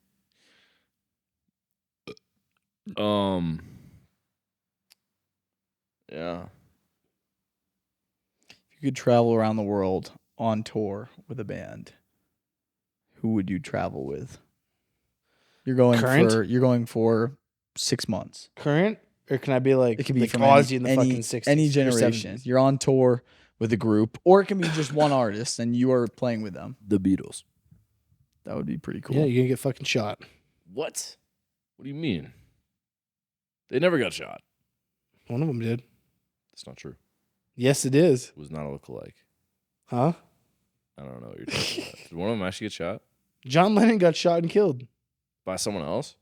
Yeah. If you could travel around the world on tour with a band, who would you travel with? You're going for 6 months. Current? Or can I be like, It could be like from Ozzy in the any fucking 60s? any or generation. 70s? You're on tour with a group, or it can be just one artist and you are playing with them. The Beatles. That would be pretty cool. Yeah, you're going to get fucking shot. What? What do you mean? They never got shot. One of them did. That's not true. Yes, it is. It was not a lookalike. Huh? I don't know what you're talking about. Did one of them actually get shot John Lennon got shot and killed. by someone else?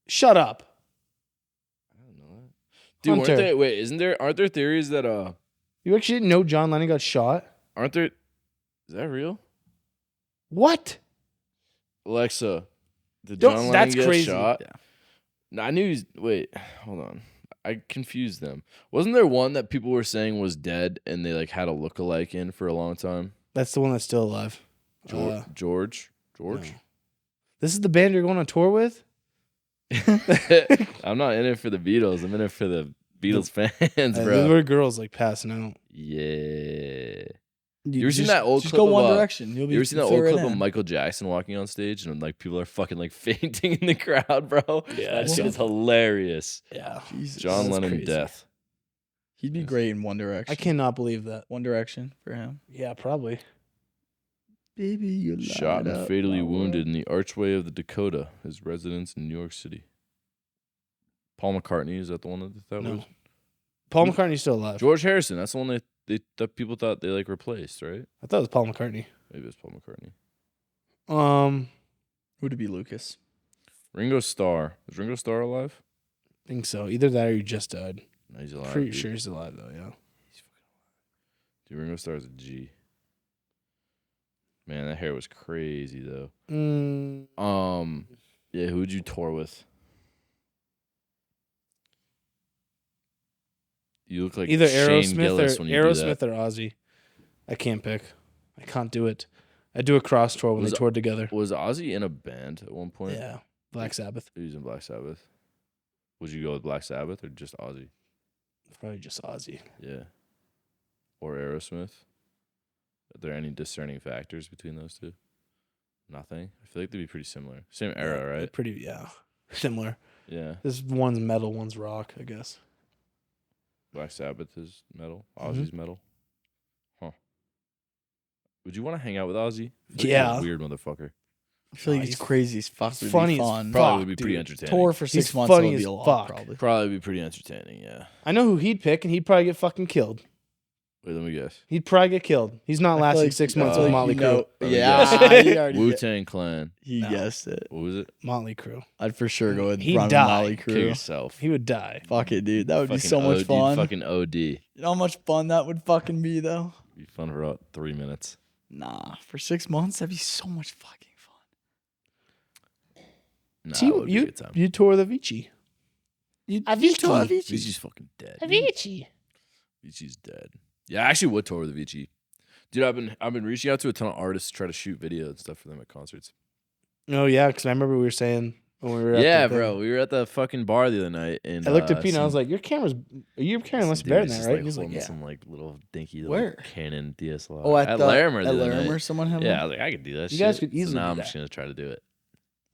Shut up. I don't know that. Dude, Hunter. weren't they, wait, aren't there theories that You actually didn't know John Lennon got shot? aren't there? Is that real? What? Alexa, did Don't- John Lennon that's get crazy. shot? Yeah. No, I knew. Wait, hold on. I confused them. Wasn't there one that people were saying was dead and they like had a lookalike in for a long time? That's the one that's still alive. George. no. This is the band you're going on tour with? I'm not in it for the Beatles. I'm in it for the Beatles fans, There bro. were girls like passing out. Yeah. You ever seen that old Just clip go of, One Direction. You'll be You ever seen that fit old right clip of in. Michael Jackson walking on stage and like people are fucking like fainting in the crowd, bro? Yeah, That I shit saw is that. hilarious. Yeah. Jesus. John That's Lennon crazy. death. He'd be great in One Direction. I cannot believe that. One Direction for him. Yeah, probably. Baby, you Shot and fatally wounded in the archway of the Dakota, his residence in New York City. Paul McCartney, is that the one that that No. was? Paul McCartney's still alive. George Harrison, that's the one that people thought they like replaced, right? I thought it was Paul McCartney. Maybe it's Paul McCartney. Who'd it be, Lucas? Ringo Starr. Is Ringo Starr alive? I think so. Either that or he just died. No, he's alive. Pretty dude. sure he's alive though, yeah. Dude, Ringo Starr is a G. Man, that hair was crazy though. Yeah, who would you tour with? You look like Either Shane Aerosmith Gillis or when you do that. Ozzy. I can't pick. I can't do it. I do a cross tour when Was- they toured together. Was Ozzy in a band at one point? Yeah. Black Sabbath. He was in Black Sabbath. Would you go with Black Sabbath or just Ozzy? Probably just Ozzy. Yeah. Or Aerosmith? Are there any discerning factors between those two? Nothing. I feel like they'd be pretty similar. Same era, Yeah, right? Pretty, yeah. Similar. Yeah. This one's metal, one's rock, I guess. Black Sabbath is metal. Mhm. Ozzy's metal. Huh. Would you want to hang out with Ozzy? I feel like he's a Yeah. weird motherfucker. I feel like Oh, he's he's crazy as fuck. he's Would funny be as fun. fuck. Probably would be pretty dude. entertaining. Tour for 6 He's months funny would be as a lot, fuck. probably. Probably be pretty entertaining, yeah. I know who he'd pick, and he'd probably get fucking killed. Wait, let me guess. He'd probably get killed. He's not I feel lasting like- 6 I months feel with like Motley you Crue. know- Let me Yeah, he already Wu guessed- Tang Clan. he No. guessed it. What was it? Motley Crue. I'd for sure go with He'd Ron and die. Molly Kill Crew. yourself. He would die. Fuck it, dude. That would be Fucking so much you'd fun. Fucking OD. You know how much fun that would fucking be, though? Be fun for about 3 minutes. Nah, for 6 months, that'd be so much fucking fun. Nah, See, it would be a you good time. you tour the Avicii. Avicii. Avicii's fucking dead. Avicii. Avicii's dead. Yeah, I actually would tour with Avicii. Dude, I've been reaching out to a ton of artists to try to shoot video and stuff for them at concerts. Oh yeah, because I remember we were saying when we were at Yeah, the bro. thing. We were at the fucking bar the other night, and I looked at Pete and I was like, "Your camera must be better than that, right?" Like And he's like, holding "Yeah." some like little dinky little Where? Canon DSLR. Oh, at Larimer at the other Larimer, night. someone had Yeah, I one? was like, I could do that. You shit. guys could So easily now do I'm that. just gonna try to do it.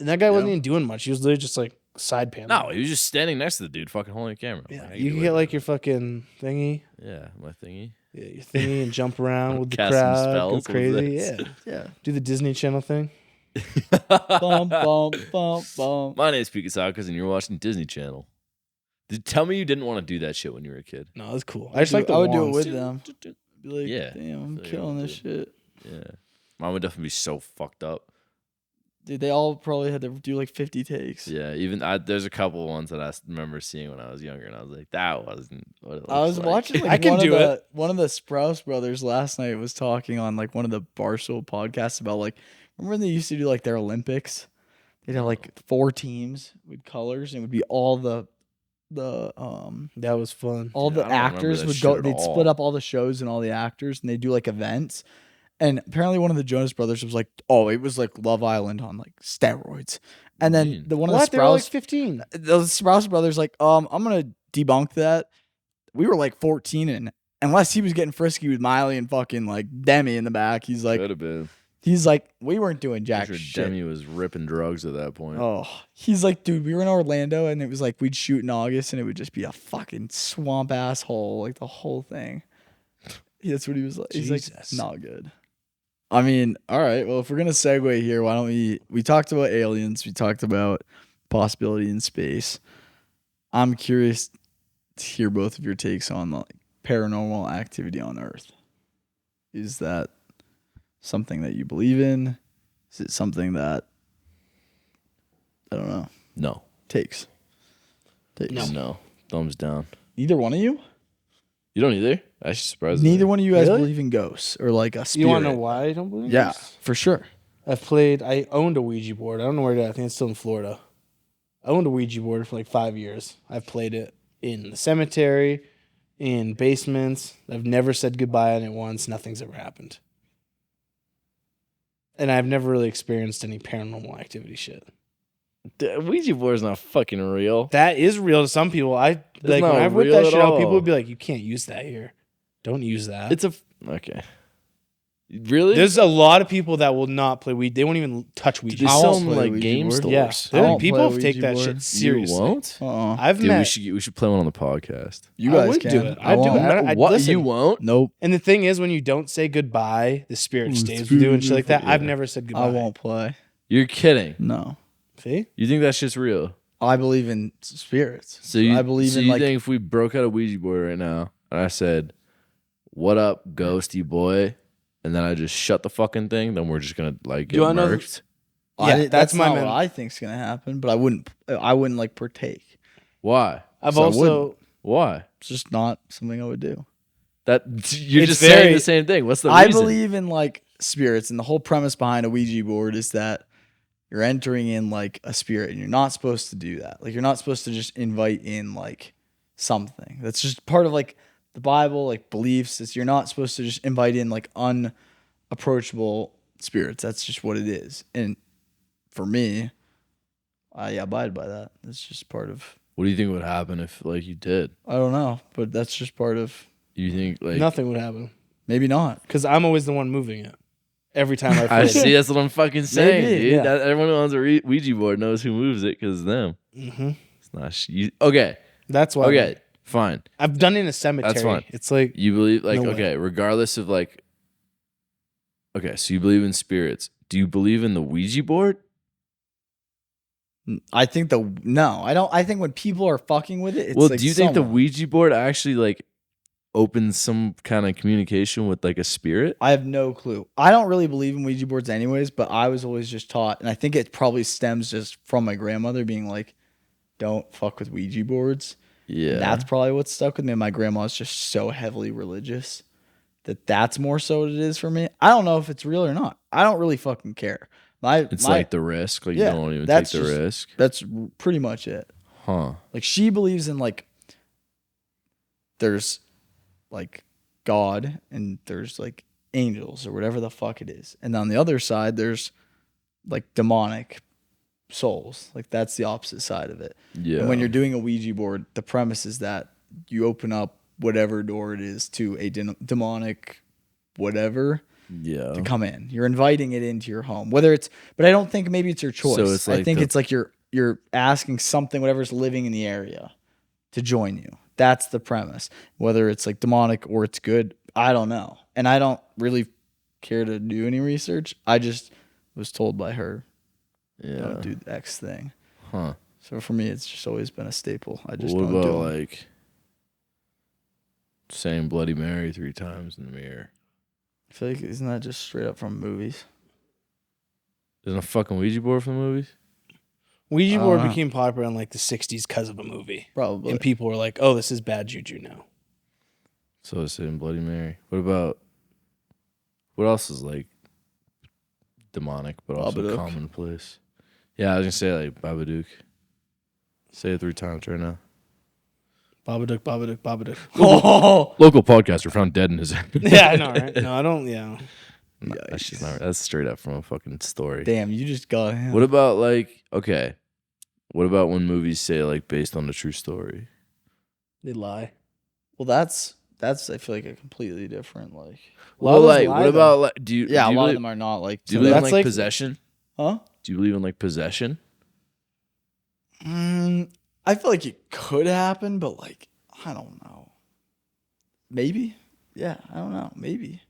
And that guy wasn't Yeah. even doing much. He was literally just like side panning. No, he was just standing next to the dude, fucking holding a camera. I'm Yeah, like, I you do can it. get like your fucking thingy, yeah, my thingy. yeah, your thingy, and jump around with the Cast some crowd, spells go with crazy. this. Yeah, Yeah. do the Disney Channel thing. Bum, bum, bum, bum. My name's Pete Kasakas, and you're watching Disney Channel. Tell me you didn't want to do that shit when you were a kid. No, that's cool. I just like the I would do it wands. with them. Be like, Yeah. damn, I'm Feel you killing would this do. shit. Yeah, mine would definitely be so fucked up. Dude, they all probably had to do like 50 takes. Yeah, even there's a couple ones that I remember seeing when I was younger, and I was like, that wasn't what it looks I was like. watching like I can do it. one of the Sprouse brothers last night was talking on like one of the Barstool podcasts about like remember when they used to do like their Olympics? They'd have like 4 teams with colors and it would be all the That was fun. all Dude, the I don't remember actors that would shit go at they'd split all. up all the shows and all the actors and they do like events. And apparently one of the Jonas Brothers was like, oh, it was like Love Island on like steroids. And then mean? the one of What? the They were like Sprouse 15. the Sprouse brothers like, I'm gonna debunk that. We were like 14 and unless he was getting frisky with Miley and fucking like Demi in the back, he's like we weren't doing jack Sure, shit. Demi was ripping drugs at that point. Oh, he's like, dude, we were in Orlando and it was like we'd shoot in August and it would just be a fucking swamp asshole, like the whole thing. That's what he was like. He's like, Jesus. not good. I mean, all right. Well, if we're gonna segue here, why don't we talked about aliens, we talked about possibility in space. I'm curious to hear both of your takes on like paranormal activity on Earth. Is that something that you believe in? Is it something that I don't know? No, Takes. no, thumbs down. Neither one of you? You don't either. Actually, surprised. Neither one of you guys Really? believe in ghosts or like a spirit. You want to know why I don't believe Yeah, this? for sure. I owned a Ouija board. I don't know where it is. I think it's still in Florida. I owned a Ouija board for like 5 years. I've played it in the cemetery, in basements. I've never said goodbye on it once. Nothing's ever happened. And I've never really experienced any paranormal activity shit. The Ouija board is not fucking real. That is real to some people. Like when not I've whipped real that at shit out, people all. would be like, "You can't use that here. Don't use that." It's okay. Really? There's a lot of people that will not play Ouija. They won't even touch Ouija. They I sell won't them play like Ouija game board. Yeah, stores. I won't people play a take Ouija that board. shit seriously. You won't? I've Dude, met. we should play one on the podcast. You I guys would can. do it. I'd do won't. it. I'd What? listen. You won't? Nope. And the thing is, when you don't say goodbye, the spirit Ooh, stays with you and shit like that. yeah. I've never said goodbye. I won't play. You're kidding. No. See? You think that shit's real? I believe in spirits. So you, I believe so in you like think if we broke out a Ouija board right now and I said, "What up, ghosty boy," and then I just shut the fucking thing, then we're just gonna like get Do I know the- murked? Yeah, that's my not men- what I think's gonna happen, but I wouldn't like partake. Why? I've So I also Why? It's just not something I would do. That you're It's just saying very- the same thing. What's the I reason? believe in like spirits, and the whole premise behind a Ouija board is that you're entering in like a spirit, and you're not supposed to do that. Like you're not supposed to just invite in like something. That's just part of like the Bible, like beliefs. Is you're not supposed to just invite in like unapproachable spirits. That's just what it is. And for me, I abide by that. It's just part of. What do you think would happen if like you did? I don't know, but that's just part of. You think like nothing would happen Maybe not. because I'm always the one moving it every time I play. I see. That's what I'm fucking saying, Maybe, dude. yeah. That, everyone who owns a Ouija board knows who moves it because it's them. Mm-hmm. It's not you. Okay. That's why. Okay. Fine. I've done it in a cemetery. That's fine. It's like You believe like No way. okay, regardless of like. Okay, so you believe in spirits. Do you believe in the Ouija board? I think no, I don't. I think when people are fucking with it, it's Well, like do you think the someone. Ouija board actually like opens some kind of communication with like a spirit? I have no clue. I don't really believe in Ouija boards, anyways. But I was always just taught, and I think it probably stems just from my grandmother being like, "Don't fuck with Ouija boards." Yeah. And that's probably what stuck with me. My grandma's just so heavily religious that's more so what it is for me. I don't know if it's real or not. I don't really fucking care. It's like the risk. Like Yeah, you don't even take that's the just- risk. That's pretty much it. Huh. Like she believes in like there's like God and there's like angels or whatever the fuck it is. And on the other side there's like demonic souls. Like that's the opposite side of it. Yeah. And when you're doing a Ouija board, the premise is that you open up whatever door it is to a demonic whatever yeah. to come in. You're inviting it into your home. Whether it's, but I don't think maybe it's your choice. So it's I like think the- it's like you're asking something, whatever's living in the area, to join you. That's the premise. Whether it's like demonic or it's good, I don't know. And I don't really care to do any research. I just was told by her, Yeah. don't do the X thing. Huh. So for me, it's just always been a staple. I just What don't about do it. like saying Bloody Mary 3 times in the mirror? I feel like isn't that just straight up from movies? Isn't a fucking Ouija board from the movies? Ouija I don't board know. became popular in like the 60s because of a movie. Probably. And people were like, oh, this is bad juju now. So it's in Bloody Mary. What else is like demonic but also Babadook. commonplace? Yeah, I was gonna say like Babadook. Say it 3 times right now. Babadook, Babadook, Babadook. Oh, Local podcaster found dead in his head. Yeah, I know, right? No, I don't, yeah. No, that's just not. That's straight up from a fucking story. damn! You just got him. What about like okay? What about when movies say like based on a true story? They lie. Well, that's I feel like a completely different like. A lot of those like lie, what though. about like do you? Yeah, do a you lot of believe, them are not like. Do you believe in That's like, like- possession? Huh? Do you believe in like possession? I feel like it could happen, but like I don't know. Maybe. Yeah, I don't know. Maybe.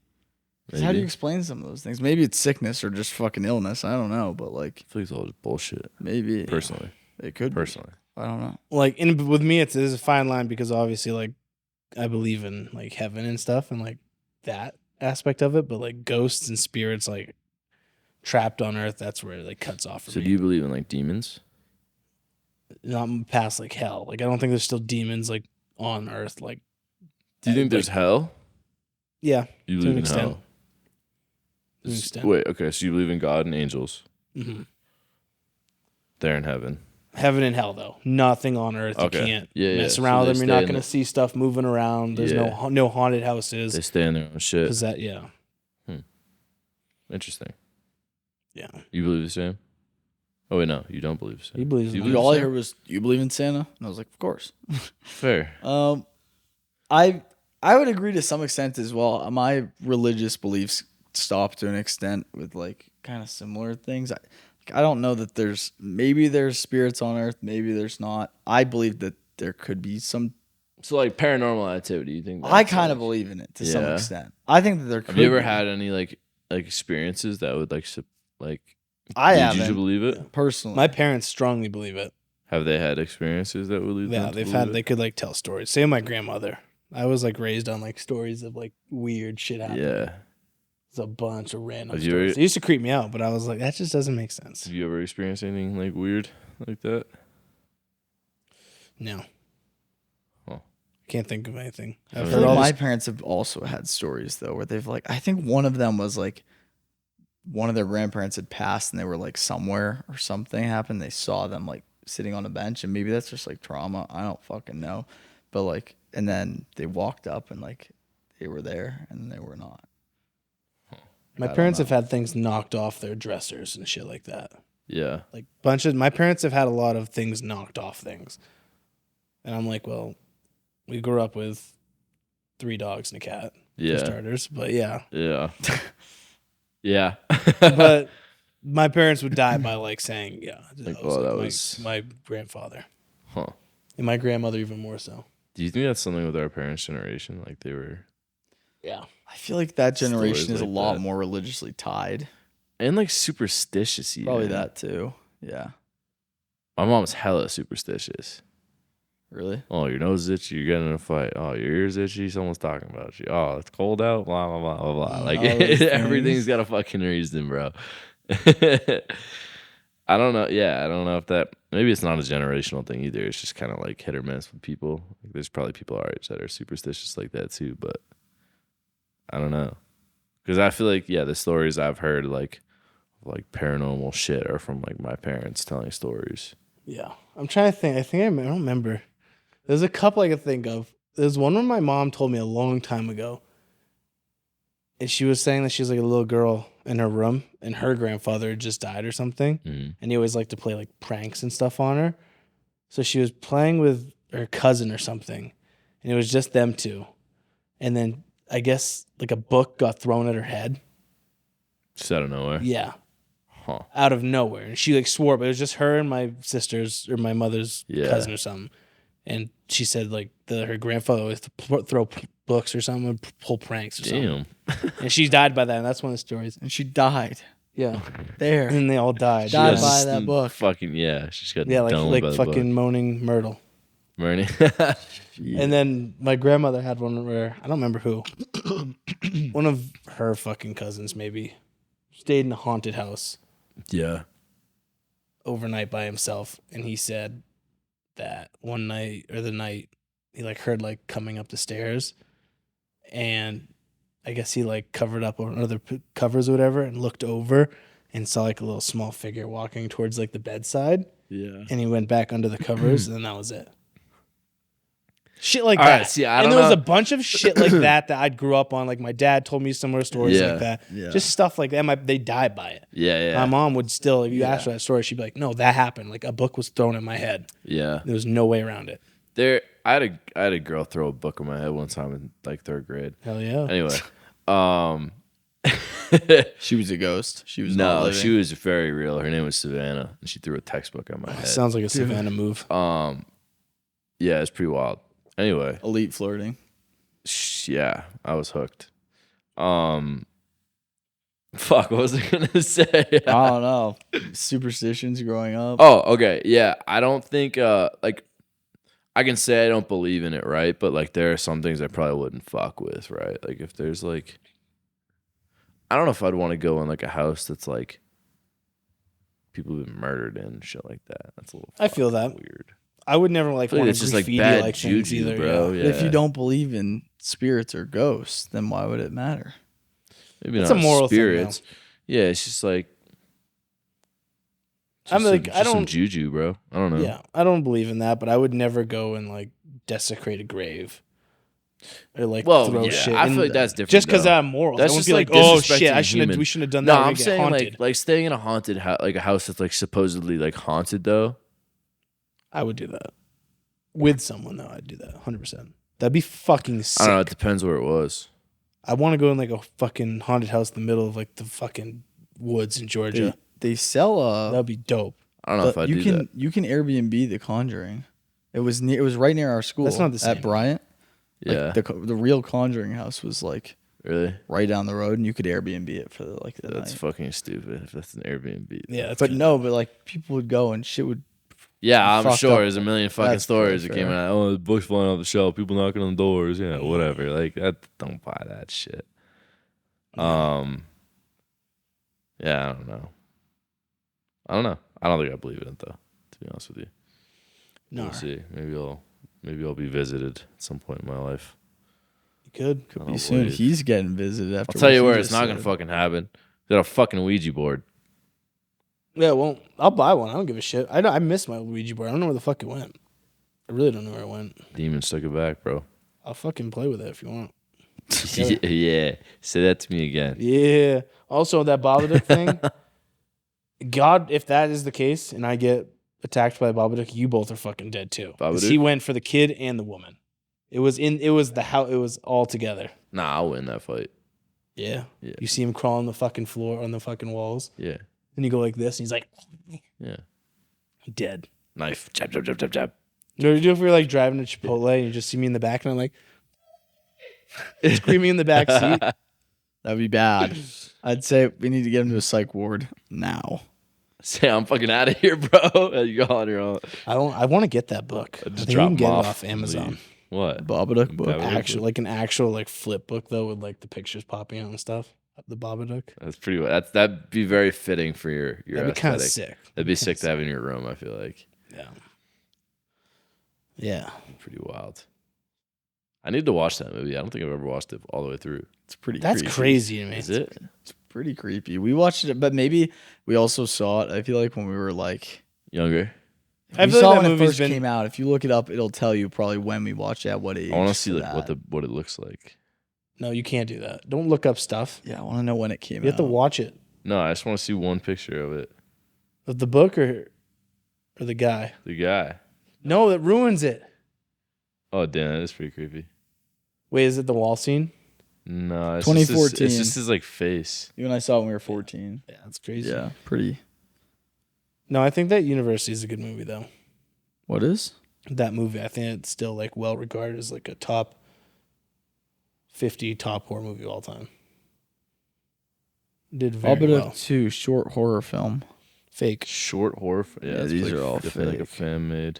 'Cause how do you Maybe. explain some of those things? Maybe it's sickness or just fucking illness. I don't know, but like I feel like it's all just bullshit. maybe Personally, it could. be. personally, I don't know. Like, with me, there's a fine line because obviously, like, I believe in, like, heaven and stuff and, like, that aspect of it. But, like, ghosts and spirits, like, trapped on Earth, that's where it, like, cuts off for so me. do you believe in like demons? Not past, like, hell. Like, I don't think there's still demons, like, on Earth. Like, Do you think there's hell? yeah. You To believe an in extent. hell? To an extent. Wait, okay, so you believe in God and angels? hmm They're in heaven. Heaven and hell, though. Nothing on Earth. Okay. You can't Yeah, mess yeah. around So with they them. You're stay not in going to the- see stuff moving around. There's Yeah. no haunted houses. They stay in their own shit. Cause that, yeah. Interesting. Yeah. You believe the same? Oh wait, no, you don't believe the same. He believes You in believe that. All I the heard was, "You believe in Santa?" And I was like, "Of course." Fair. I would agree to some extent as well. My religious beliefs stop to an extent with like kind of similar things. I don't know that maybe there's spirits on Earth, maybe there's not. I believe that there could be some. So like paranormal activity, you think? I that's, kind of like- believe in it to some Yeah. extent. I think that there could. Have you ever be. had any like experiences that would like I lead you to haven't believe it? personally. My parents strongly believe it. Have they had experiences that would lead Yeah, them to they've believe had. it? They could like tell stories. Same with my grandmother. I was like raised on like stories of like weird shit happening. Yeah. It's a bunch of random Have you stories. ever- It used to creep me out, but I was like, that just doesn't make sense. Have you ever experienced anything like weird like that? No. Huh. Can't think of anything. I I've feel heard Like all my this. parents have also had stories though where they've like I think one of them was like one of their grandparents had passed and they were like somewhere or something happened. They saw them like sitting on a bench and maybe that's just like trauma. I don't fucking know. But like and then they walked up and like they were there and they were not. My I don't parents know. have had things knocked off their dressers and shit like that. Yeah. Like my parents have had a lot of things knocked off things. And I'm like, well, we grew up with 3 dogs and a cat for Yeah. starters. But yeah. Yeah. Yeah. But my parents would die by like saying, yeah. Like, was, oh, that my, was- my grandfather. Huh. And my grandmother even more so. Do you think that's something with our parents' generation? Like they were Yeah. I feel like that Stories generation is a like lot that. more religiously tied. and like superstitious even. Probably that too. Yeah. My mom's hella superstitious. Really? Oh, your nose is itchy, you're getting in a fight. Oh, your ear's itchy, someone's talking about you. Oh, it's cold out, blah, blah, blah, blah, blah. Like, all those everything's things. got a fucking reason, bro. I don't know. Yeah, I don't know if that, maybe it's not a generational thing either. It's just kind of like hit or miss with people. Like, there's probably people our age that are superstitious like that too, but I don't know. Because I feel like, yeah, the stories I've heard, like paranormal shit are from like my parents telling stories. Yeah. I'm trying to think. I don't remember. There's a couple I could think of. There's one where my mom told me a long time ago. And she was saying that she was like a little girl in her room and her grandfather had just died or something. Mm. And he always liked to play like pranks and stuff on her. So she was playing with her cousin or something. And it was just them two. And then I guess like a book got thrown at her head. Just out of nowhere. Yeah. Huh. Out of nowhere. And she like swore, but it was just her and my sister's or my mother's Yeah. cousin or something. And she said like her grandfather always throw books or something and pull pranks or something. Damn. And she died by that. And that's one of the stories. And she died Yeah. there. And they all died. Died Yeah. by that book. Fucking, yeah. She's got Yeah, done like by the fucking book. moaning Myrtle. Bernie. And then my grandmother had one where I don't remember who. One of her fucking cousins maybe stayed in a haunted house Yeah. overnight by himself, and he said that one night or the night he like heard like coming up the stairs, and I guess he like covered up on other covers or whatever and looked over and saw like a little small figure walking towards like the bedside, Yeah. and he went back under the covers and then that was it. Shit like All that. right, see, I and don't there was know. a bunch of shit like that I grew up on. Like my dad told me similar stories Yeah. like that. Yeah. Just stuff like that. They died by it. Yeah. My mom would still, if you asked her that story, she'd be like, "No, that happened. Like a book was thrown in my head. Yeah. There was no way around it." I had a girl throw a book in my head one time in like 3rd grade. Hell yeah. Anyway, She was a ghost. She was not no, living. she was very real. Her name was Savannah, and she threw a textbook at my head. Sounds like a Savannah move. Yeah, it's pretty wild. Anyway, elite flirting. yeah, I was hooked. Fuck, what was I gonna say? I don't know. Superstitions growing up. Oh, okay, yeah. I don't think like I can say I don't believe in it, right? But like there are some things I probably wouldn't fuck with, right? Like if there's like, I don't know if I'd want to go in like a house that's like people have been murdered in and shit like that. That's a little. I feel that. Weird. I would never like I feel want like to it's just like graffiti bad like things juju, either, bro. yeah. Yeah. If you don't believe in spirits or ghosts, then why would it matter? Maybe It's not a moral thing, spirits. Yeah, it's just like. I'm just like, some, I just some don't- juju, bro. I don't know. Yeah, I don't believe in that, but I would never go and like desecrate a grave or like Well, throw yeah, shit. I in feel like that's different. just because though. I'm moral. That's I just wouldn't be like like, oh shit, disrespecting we shouldn't have done No, that. We're I'm gonna get saying haunted. like staying in a haunted house, like a house that's like supposedly like haunted though. I would do that with someone though. I'd do that 100%. That'd be fucking sick. I don't know. It depends where it was. I want to go in like a fucking haunted house in the middle of like the fucking woods in Georgia. They sell That'd be dope. I don't know if I you do can that. you can Airbnb The Conjuring. It was right near our school. That's not the same. At Bryant. Yeah, Like the real Conjuring house was like really. right down the road, and you could Airbnb it for the That's night. fucking stupid. If that's an Airbnb. Yeah, that's But kinda- no, but like people would go and shit would. Yeah, I'm Fucked sure up. there's a million fucking That's stories that pretty came fair. out. Oh, the books flying off the shelf, people knocking on doors. Yeah, whatever. Like that. Don't buy that shit. Yeah, I don't know. I don't think I believe in it though. To be honest with you. No, We'll see. Maybe I'll be visited at some point in my life. you could. I Could don't be soon. believe. He's getting visited after. I'll tell you what where he it's just not gonna said. fucking happen. Got a fucking Ouija board. Yeah, well, I'll buy one. I don't give a shit. I miss my Ouija board. I don't know where the fuck it went. I really don't know where it went. Demons took it back, bro. I'll fucking play with it if you want. Yeah. Say that to me again. Yeah. Also, that Babadook thing. God, if that is the case, and I get attacked by Babadook, you both are fucking dead too. 'Cause he Babadook? went for the kid and the woman. It was the how. It was all together. Nah, I'll win that fight. Yeah. Yeah. You see him crawl on the fucking floor, on the fucking walls, Yeah. and you go like this, and he's like, Yeah. dead. Knife. Jab, jab, jab, jab, jab. You know what you do if we were like driving to Chipotle and you just see me in the back and I'm like screaming in the back seat? That'd be bad. I'd say we need to get him to a psych ward now. Say I'm fucking out of here, bro. You go on your own. I want to get that book. I Just think you drop can him get off. it off Amazon. Leave. What? Babadook book. Babadook. Like an actual like flip book though with like the pictures popping out and stuff. The Babadook. That's pretty. That'd be very fitting for your That'd be kind of aesthetic. sick. That'd be sick to have in your room. I feel like Yeah. Yeah. pretty wild. I need to watch that movie. I don't think I've ever watched it all the way through. It's pretty. That's creepy. crazy to me. Is it? It's pretty creepy. We watched it, but maybe we also saw it. I feel like when we were like, Younger. I we feel saw like it that when it movie's first been came out. If you look it up, it'll tell you probably when we watched it, at what age. I want to see for like that. what it looks like. No, you can't do that. Don't look up stuff. Yeah, I want to know when it came You out. have to watch it. No, I just want to see one picture of it. Of the book or the guy. The guy. No, that ruins it. Oh damn, that is pretty creepy. Wait, is it the wall scene? No, it's 2014. It's just his like face. You and I saw it when we were 14. Yeah, that's crazy. Yeah, pretty. No, I think that University is a good movie though. What is? That movie, I think it's still like well regarded as like a top 50 top horror movie of all time. Did very Babadook well. 2, short horror film. Fake. Short horror. Yeah, Yeah, it's these like, are all definitely like a fake. fan made.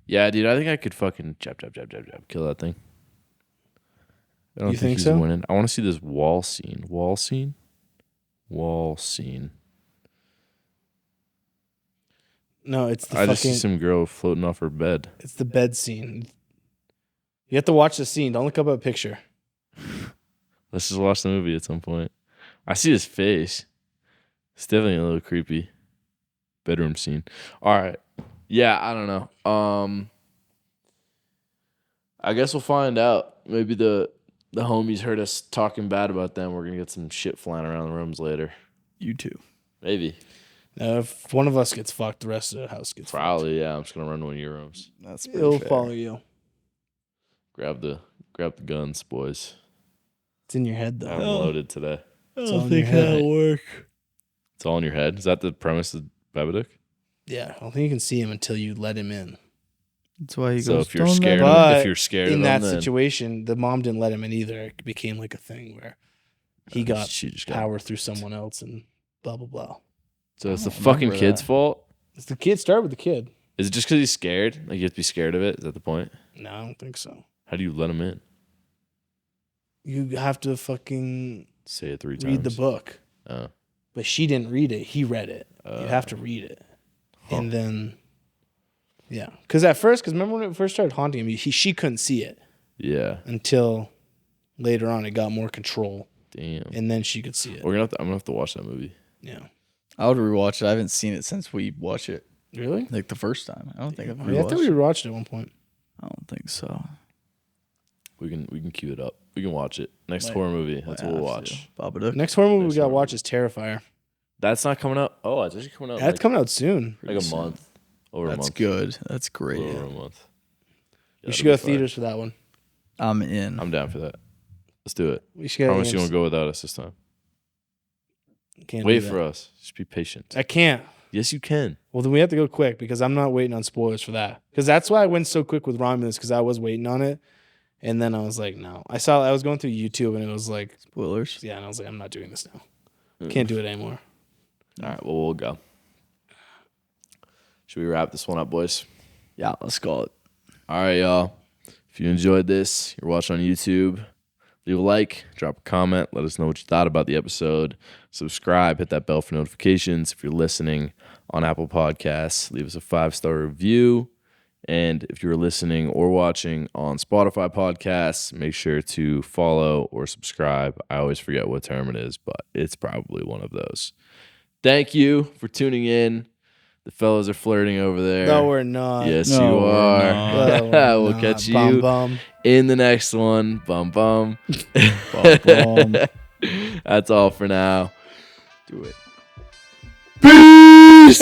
Yeah, dude, I think I could fucking jab, kill that thing. I don't You think he's so? winning. I want to see this wall scene. Wall scene. No, it's the I just see fucking. some girl floating off her bed. It's the bed scene. You have to watch the scene. Don't look up a picture. Let's just watch the movie at some point. I see his face. It's definitely a little creepy. Bedroom scene. All right. Yeah, I don't know. I guess we'll find out. Maybe the homies heard us talking bad about them. We're gonna get some shit flying around the rooms later. You too. Maybe. If one of us gets fucked, the rest of the house gets Probably, yeah. I'm just gonna run to one of your rooms. That's fucked. pretty It'll fair. follow you. Grab the guns, boys. It's in your head, I though. haven't loaded today. I It's all don't in your think head. that'll work. It's all in your head. Is that the premise of Babadook? Yeah, I don't think you can see him until you let him in. That's why he So goes. if you're "Don't scared, let But if you're scared in of that them, then situation, the mom didn't let him in either. It became like a thing where he got she just got. power through someone else and blah, blah, blah. So it's I the don't fucking remember kid's that. fault. It's the kid. Start with the kid. Is it just because he's scared? Like you have to be scared of it? Is that the point? No, I don't think so. How do you let him in? You have to fucking Say it 3 times. read the book. Oh. But she didn't read it. He read it. You have to read it. Huh. And then, yeah. Because at first, remember when it first started haunting him, she couldn't see it Yeah. until later on it got more control. Damn. And then she could see it. I'm gonna have to watch that movie. Yeah. I would rewatch it. I haven't seen it since we watched it. Really? Like the first time. I don't think I've I thought we rewatched it. watched it at one point. I don't think so. We can cue it up. We can watch it. Next Might- horror movie. That's Might what we'll have to. watch. Babadook. Next horror movie we Next got to horror watch is Terrifier. That's not coming out. Oh, it's actually coming out. That's coming out soon. like a month. Over a That's month. good. That's great. Over a month. Yeah, We should it'll go be to fire. theaters for that one. I'm in. I'm down for that. Let's do it. We should go. Promise you won't go without us this time. Wait for us. Just be patient. I can't. Yes, you can. Well, then we have to go quick because I'm not waiting on spoilers for that. Because that's why I went so quick with Romulus because I was waiting on it, and then I was like, no. I was going through YouTube and it was like, Spoilers. yeah, and I was like, I'm not doing this now. Can't do it anymore. All right. Well, we'll go. Should we wrap this one up, boys? Yeah, let's call it. All right, y'all. If you enjoyed this, you're watching on YouTube, leave a like, drop a comment, let us know what you thought about the episode. Subscribe, hit that bell for notifications. If you're listening on Apple Podcasts, leave us a 5-star review. And if you're listening or watching on Spotify podcasts, make sure to follow or subscribe. I always forget what term it is, but it's probably one of those. Thank you for tuning in. The fellas are flirting over there. No, we're not. Yes, No, you we're are. not. No, we're We'll not. catch Bum, you bum. in the next one. Bum, bum. Bum, bum. That's all for now. Do it. Peace.